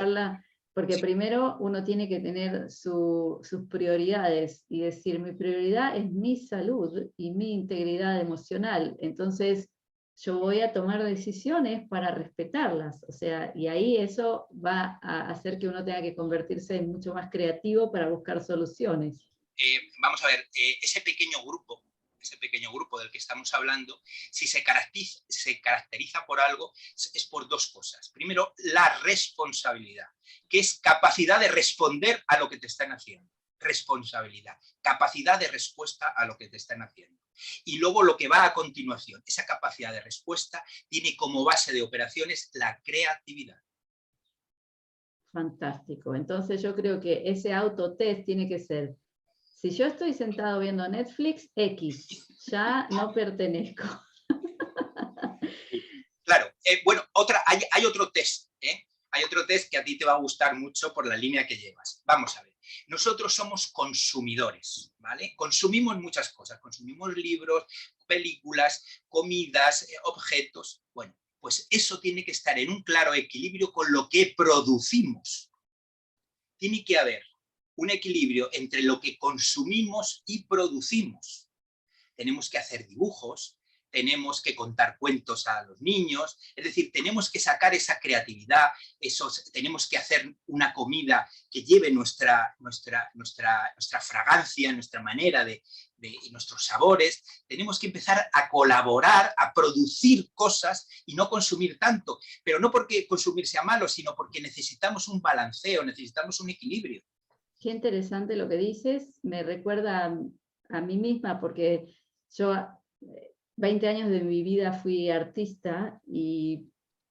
porque Sí. primero uno tiene que tener sus prioridades y decir, mi prioridad es mi salud y mi integridad emocional. Entonces, yo voy a tomar decisiones para respetarlas. O sea, y ahí eso va a hacer que uno tenga que convertirse en mucho más creativo para buscar soluciones. Vamos a ver, ese pequeño grupo del que estamos hablando, si se caracteriza por algo, es por dos cosas. Primero, la responsabilidad, que es capacidad de responder a lo que te están haciendo. Responsabilidad, capacidad de respuesta a lo que te están haciendo. Y luego lo que va a continuación, esa capacidad de respuesta tiene como base de operaciones la creatividad. Fantástico. Entonces yo creo que ese autotest tiene que ser, si yo estoy sentado viendo Netflix, X, ya no pertenezco. Claro, bueno, hay otro test, hay otro test que a ti te va a gustar mucho por la línea que llevas. Vamos a ver, nosotros somos consumidores, ¿vale? Consumimos muchas cosas, consumimos libros, películas, comidas, objetos. Bueno, pues eso tiene que estar en un claro equilibrio con lo que producimos. Tiene que haber un equilibrio entre lo que consumimos y producimos. Tenemos que hacer dibujos, tenemos que contar cuentos a los niños, es decir, tenemos que sacar esa creatividad, tenemos que hacer una comida que lleve nuestra fragancia, nuestra manera y nuestros sabores, tenemos que empezar a colaborar, a producir cosas y no consumir tanto, pero no porque consumir sea malo, sino porque necesitamos un balanceo, necesitamos un equilibrio. Qué interesante lo que dices, me recuerda a mí misma, porque yo 20 años de mi vida fui artista y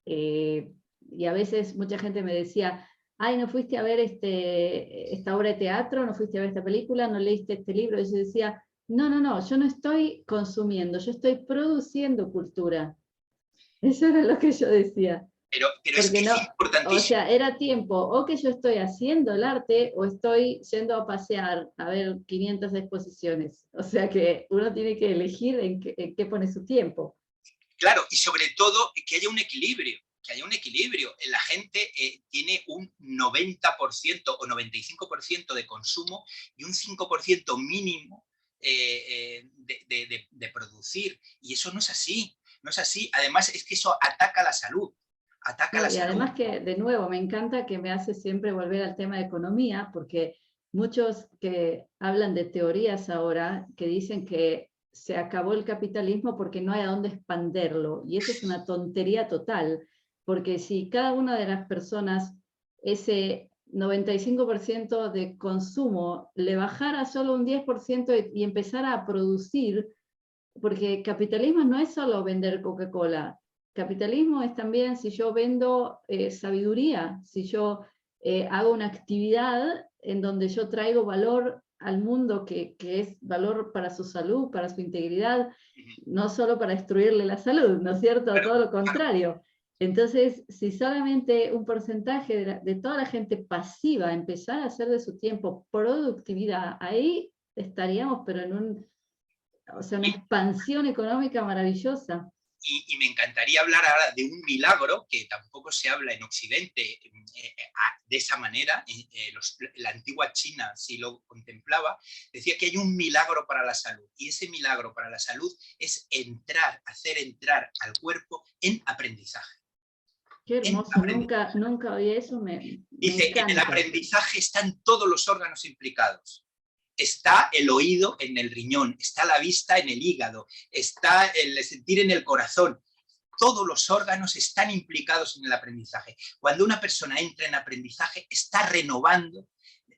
a veces mucha gente me decía, ay, ¿no fuiste a ver esta obra de teatro? ¿No fuiste a ver esta película? ¿No leíste este libro? Y yo decía, no, yo no estoy consumiendo, yo estoy produciendo cultura. Eso era lo que yo decía. Pero es Porque que no, es importantísimo. o sea, era tiempo o que yo estoy haciendo el arte o estoy yendo a pasear a ver 500 exposiciones. O sea que uno tiene que elegir en qué pone su tiempo. Claro, y sobre todo que haya un equilibrio. La gente tiene un 90% o 95% de consumo y un 5% mínimo de producir. Y eso no es así. No es así. Además, es que eso ataca la salud. Ataca la Y salud. además que, de nuevo, me encanta que me hace siempre volver al tema de economía, porque muchos que hablan de teorías ahora, que dicen que se acabó el capitalismo porque no hay a dónde expanderlo, y eso es una tontería total, porque si cada una de las personas, ese 95% de consumo, le bajara solo un 10% y empezara a producir, porque capitalismo no es solo vender Coca-Cola, capitalismo es también si yo vendo sabiduría, si yo hago una actividad en donde yo traigo valor al mundo que es valor para su salud, para su integridad, no solo para destruirle la salud, ¿no es cierto? Claro, Todo lo contrario. Entonces, si solamente un porcentaje de toda la gente pasiva empezara a hacer de su tiempo productividad, ahí estaríamos, pero en una expansión económica maravillosa. Y me encantaría hablar ahora de un milagro que tampoco se habla en Occidente de esa manera. La antigua China sí lo contemplaba. Decía que hay un milagro para la salud y ese milagro para la salud es hacer entrar al cuerpo en aprendizaje. Qué hermoso, nunca oí eso, me Dice, encanta. en el aprendizaje están todos los órganos implicados. Está el oído en el riñón, está la vista en el hígado, está el sentir en el corazón. Todos los órganos están implicados en el aprendizaje. Cuando una persona entra en aprendizaje, está renovando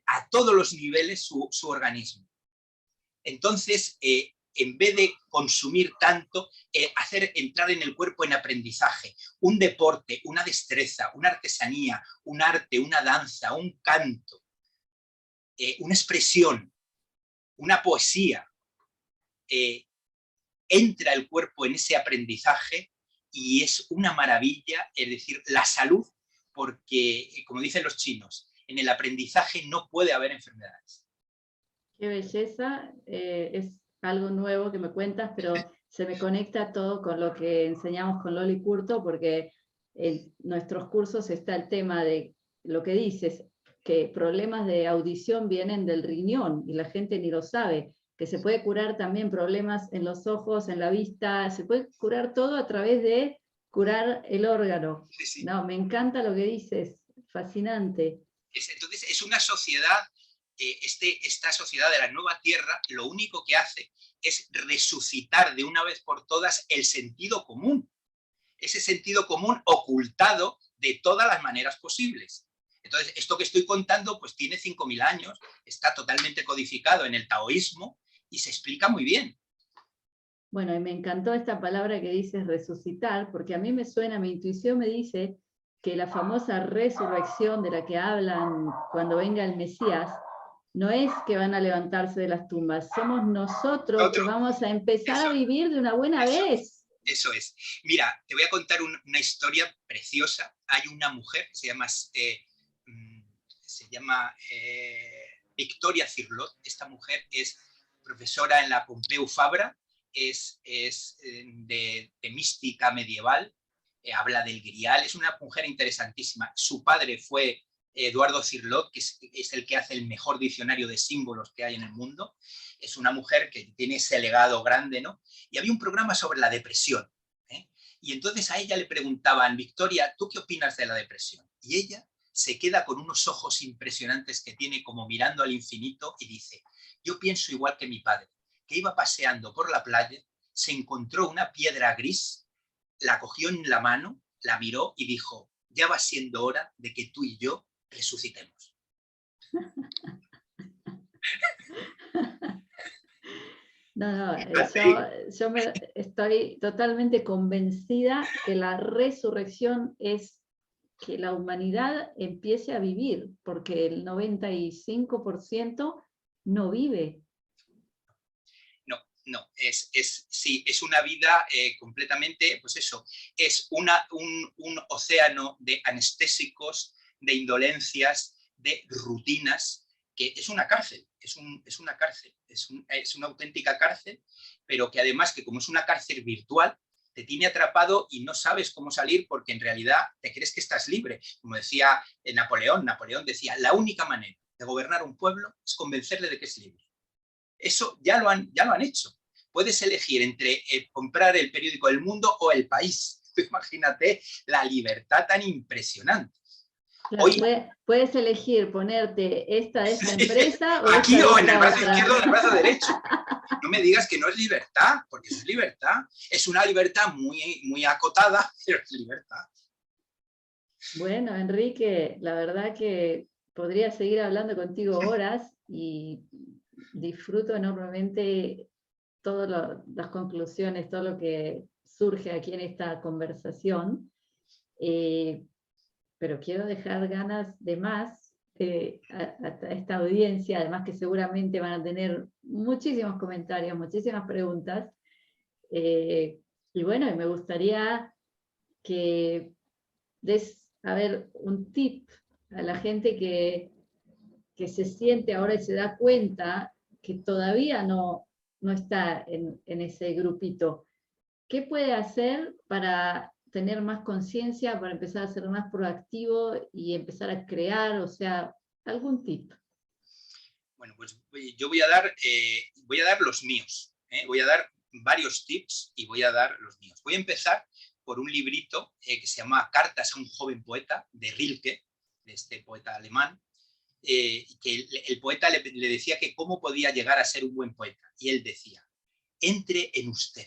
a todos los niveles su organismo. Entonces, en vez de consumir tanto, hacer entrar en el cuerpo en aprendizaje, un deporte, una destreza, una artesanía, un arte, una danza, un canto, una expresión, una poesía, entra el cuerpo en ese aprendizaje y es una maravilla, es decir, la salud, porque, como dicen los chinos, en el aprendizaje no puede haber enfermedades. Qué belleza, es algo nuevo que me cuentas, pero se me conecta todo con lo que enseñamos con Loli Curto, porque en nuestros cursos está el tema de lo que dices, que problemas de audición vienen del riñón y la gente ni lo sabe, que se puede curar también problemas en los ojos, en la vista, se puede curar todo a través de curar el órgano. Sí, sí. No, me encanta lo que dices, fascinante. Entonces, es una sociedad, esta sociedad de la nueva tierra, lo único que hace es resucitar de una vez por todas el sentido común. Ese sentido común ocultado de todas las maneras posibles. Entonces, esto que estoy contando, pues tiene 5.000 años, está totalmente codificado en el taoísmo y se explica muy bien. Bueno, y me encantó esta palabra que dices resucitar, porque a mí me suena, mi intuición me dice que la famosa resurrección de la que hablan cuando venga el Mesías, no es que van a levantarse de las tumbas, somos nosotros que vamos a empezar a vivir de una buena vez. Eso es. Mira, te voy a contar una historia preciosa. Hay una mujer que se llama Victoria Cirlot. Esta mujer es profesora en la Pompeu Fabra, es de mística medieval, habla del grial, es una mujer interesantísima. Su padre fue Eduardo Cirlot, que es el que hace el mejor diccionario de símbolos que hay en el mundo. Es una mujer que tiene ese legado grande, ¿no? Y había un programa sobre la depresión, ¿eh? Y entonces a ella le preguntaban, Victoria, ¿tú qué opinas de la depresión? Y ella se queda con unos ojos impresionantes que tiene como mirando al infinito y dice, yo pienso igual que mi padre, que iba paseando por la playa, se encontró una piedra gris, la cogió en la mano, la miró y dijo, ya va siendo hora de que tú y yo resucitemos. No, yo estoy totalmente convencida que la resurrección es que la humanidad empiece a vivir, porque el 95% no vive. No, sí, es una vida completamente, pues eso, es un océano de anestésicos, de indolencias, de rutinas, que es una cárcel, es una cárcel, es una auténtica cárcel, pero que además, que como es una cárcel virtual, te tiene atrapado y no sabes cómo salir porque en realidad te crees que estás libre. Como decía Napoleón decía, la única manera de gobernar un pueblo es convencerle de que es libre. Eso ya lo han hecho. Puedes elegir entre comprar el periódico El Mundo o El País. Imagínate la libertad tan impresionante. Claro, hoy, puedes elegir ponerte esta de esta empresa o aquí esta o en el brazo otra. izquierdo o en el brazo derecho. No me digas que no es libertad, porque eso es libertad. Es una libertad muy, muy acotada, pero es libertad. Bueno, Enrique, la verdad que podría seguir hablando contigo horas y disfruto enormemente todas las conclusiones, todo lo que surge aquí en esta conversación. Pero quiero dejar ganas de más a esta audiencia, además que seguramente van a tener muchísimos comentarios, muchísimas preguntas. Y bueno, me gustaría que des, a ver, un tip a la gente que se siente ahora y se da cuenta que todavía no está en ese grupito. ¿Qué puede hacer para tener más conciencia, para empezar a ser más proactivo y empezar a crear? O sea, algún tip. Bueno, pues yo voy a dar los míos. Voy a dar varios tips y voy a dar los míos. Voy a empezar por un librito que se llama Cartas a un joven poeta, de Rilke, de este poeta alemán, que el poeta le decía que cómo podía llegar a ser un buen poeta. Y él decía, entre en usted,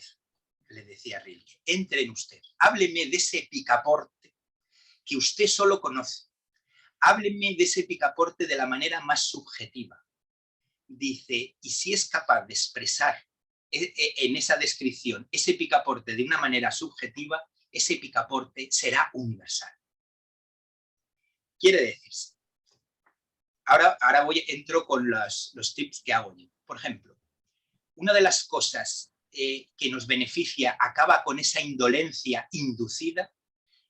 le decía Rilke, entre en usted, hábleme de ese picaporte que usted solo conoce, hábleme de ese picaporte de la manera más subjetiva, dice, y si es capaz de expresar en esa descripción ese picaporte de una manera subjetiva, ese picaporte será universal. Quiere decirse. Ahora entro con los tips que hago yo. Por ejemplo, una de las cosas que nos beneficia, acaba con esa indolencia inducida,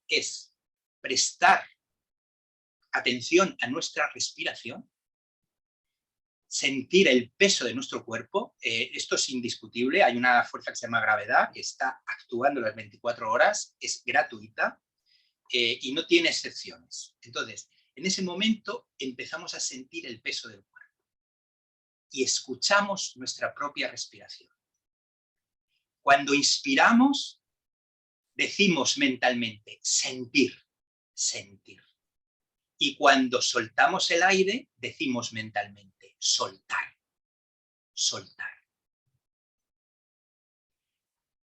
es prestar atención a nuestra respiración, sentir el peso de nuestro cuerpo. Esto es indiscutible, hay una fuerza que se llama gravedad, que está actuando las 24 horas, es gratuita y no tiene excepciones. Entonces, en ese momento empezamos a sentir el peso del cuerpo y escuchamos nuestra propia respiración. Cuando inspiramos, decimos mentalmente, sentir, sentir. Y cuando soltamos el aire, decimos mentalmente, soltar, soltar.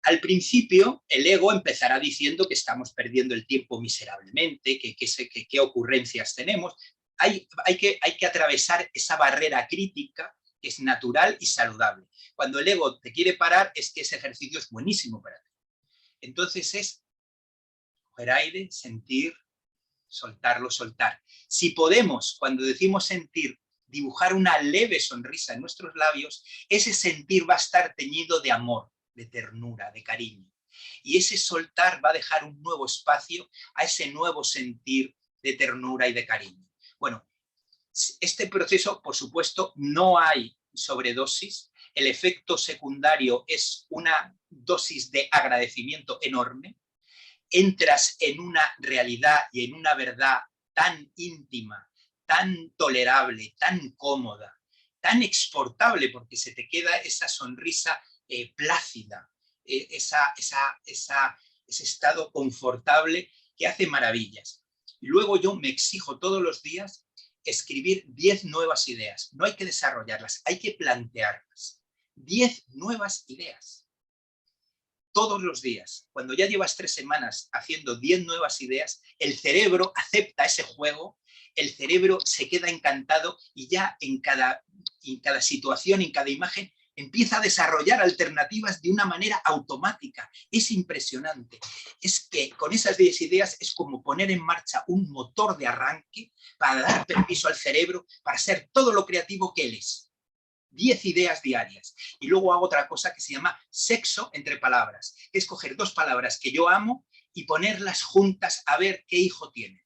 Al principio, el ego empezará diciendo que estamos perdiendo el tiempo miserablemente, qué ocurrencias tenemos. Hay que atravesar esa barrera crítica que es natural y saludable. Cuando el ego te quiere parar, es que ese ejercicio es buenísimo para ti. Entonces es coger aire, sentir, soltarlo, soltar. Si podemos, cuando decimos sentir, dibujar una leve sonrisa en nuestros labios, ese sentir va a estar teñido de amor, de ternura, de cariño. Y ese soltar va a dejar un nuevo espacio a ese nuevo sentir de ternura y de cariño. Bueno, este proceso, por supuesto, no hay sobredosis. El efecto secundario es una dosis de agradecimiento enorme. Entras en una realidad y en una verdad tan íntima, tan tolerable, tan cómoda, tan exportable, porque se te queda esa sonrisa plácida, ese estado confortable que hace maravillas. Y luego yo me exijo todos los días escribir 10 nuevas ideas. No hay que desarrollarlas, hay que plantearlas. 10 nuevas ideas. Todos los días. Cuando ya llevas 3 semanas haciendo 10 nuevas ideas, el cerebro acepta ese juego, el cerebro se queda encantado y ya en cada situación, en cada imagen, empieza a desarrollar alternativas de una manera automática. Es impresionante. Es que con esas 10 ideas es como poner en marcha un motor de arranque para dar permiso al cerebro para ser todo lo creativo que él es. 10 ideas diarias. Y luego hago otra cosa que se llama sexo entre palabras, que es coger 2 palabras que yo amo y ponerlas juntas a ver qué hijo tienen.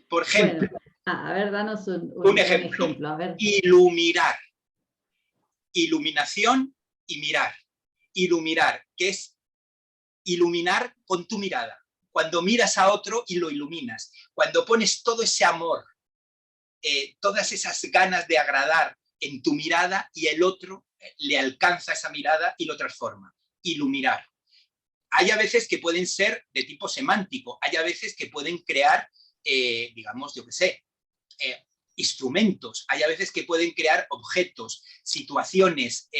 Por ejemplo, bueno, a ver, danos un ejemplo. A ver. Iluminar. Iluminación y mirar. Iluminar, que es iluminar con tu mirada. Cuando miras a otro y lo iluminas. Cuando pones todo ese amor, todas esas ganas de agradar en tu mirada y el otro le alcanza esa mirada y lo transforma. Iluminar. Hay a veces que pueden ser de tipo semántico, hay a veces que pueden crear, digamos, yo qué sé, instrumentos, hay a veces que pueden crear objetos, situaciones,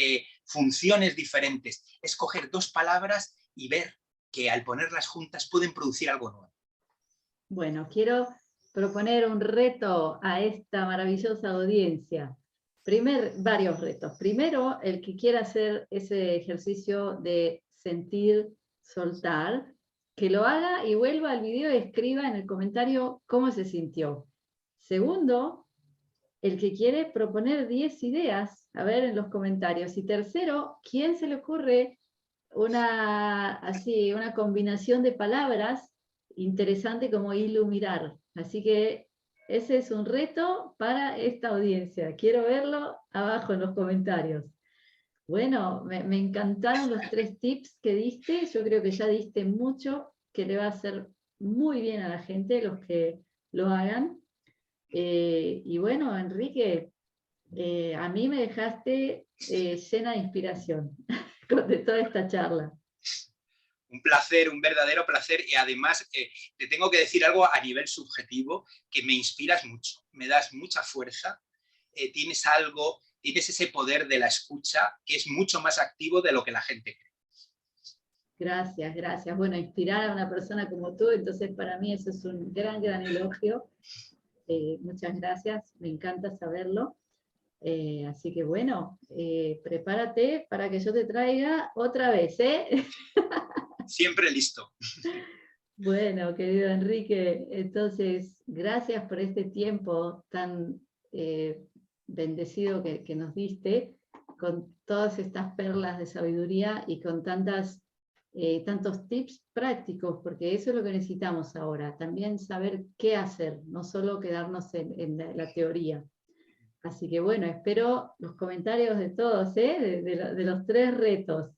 funciones diferentes. Es coger 2 palabras y ver que al ponerlas juntas pueden producir algo nuevo. Bueno, quiero proponer un reto a esta maravillosa audiencia. Varios retos. Primero, el que quiera hacer ese ejercicio de sentir, soltar, que lo haga y vuelva al video y escriba en el comentario cómo se sintió. Segundo, el que quiere proponer 10 ideas, a ver en los comentarios. Y tercero, ¿quién se le ocurre una combinación de palabras interesante como iluminar? Así que ese es un reto para esta audiencia. Quiero verlo abajo en los comentarios. Bueno, me encantaron los 3 tips que diste. Yo creo que ya diste mucho que le va a hacer muy bien a la gente, los que lo hagan. Y bueno, Enrique, a mí me dejaste llena de inspiración de toda esta charla. Un placer, un verdadero placer, y además te tengo que decir algo a nivel subjetivo, que me inspiras mucho, me das mucha fuerza, tienes ese poder de la escucha que es mucho más activo de lo que la gente cree. Gracias, gracias. Bueno, inspirar a una persona como tú, entonces para mí eso es un gran, gran elogio. Muchas gracias, me encanta saberlo. Así que bueno, prepárate para que yo te traiga otra vez, ¿eh? Siempre listo. Bueno, querido Enrique, entonces, gracias por este tiempo tan bendecido que nos diste, con todas estas perlas de sabiduría y con tantos tips prácticos, porque eso es lo que necesitamos ahora, también saber qué hacer, no solo quedarnos en la teoría. Así que bueno, espero los comentarios de todos, de los 3 retos.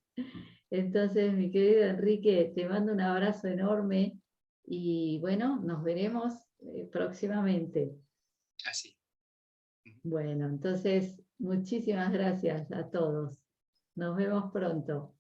Entonces, mi querido Enrique, te mando un abrazo enorme y bueno, nos veremos próximamente. Así. Bueno, entonces, muchísimas gracias a todos. Nos vemos pronto.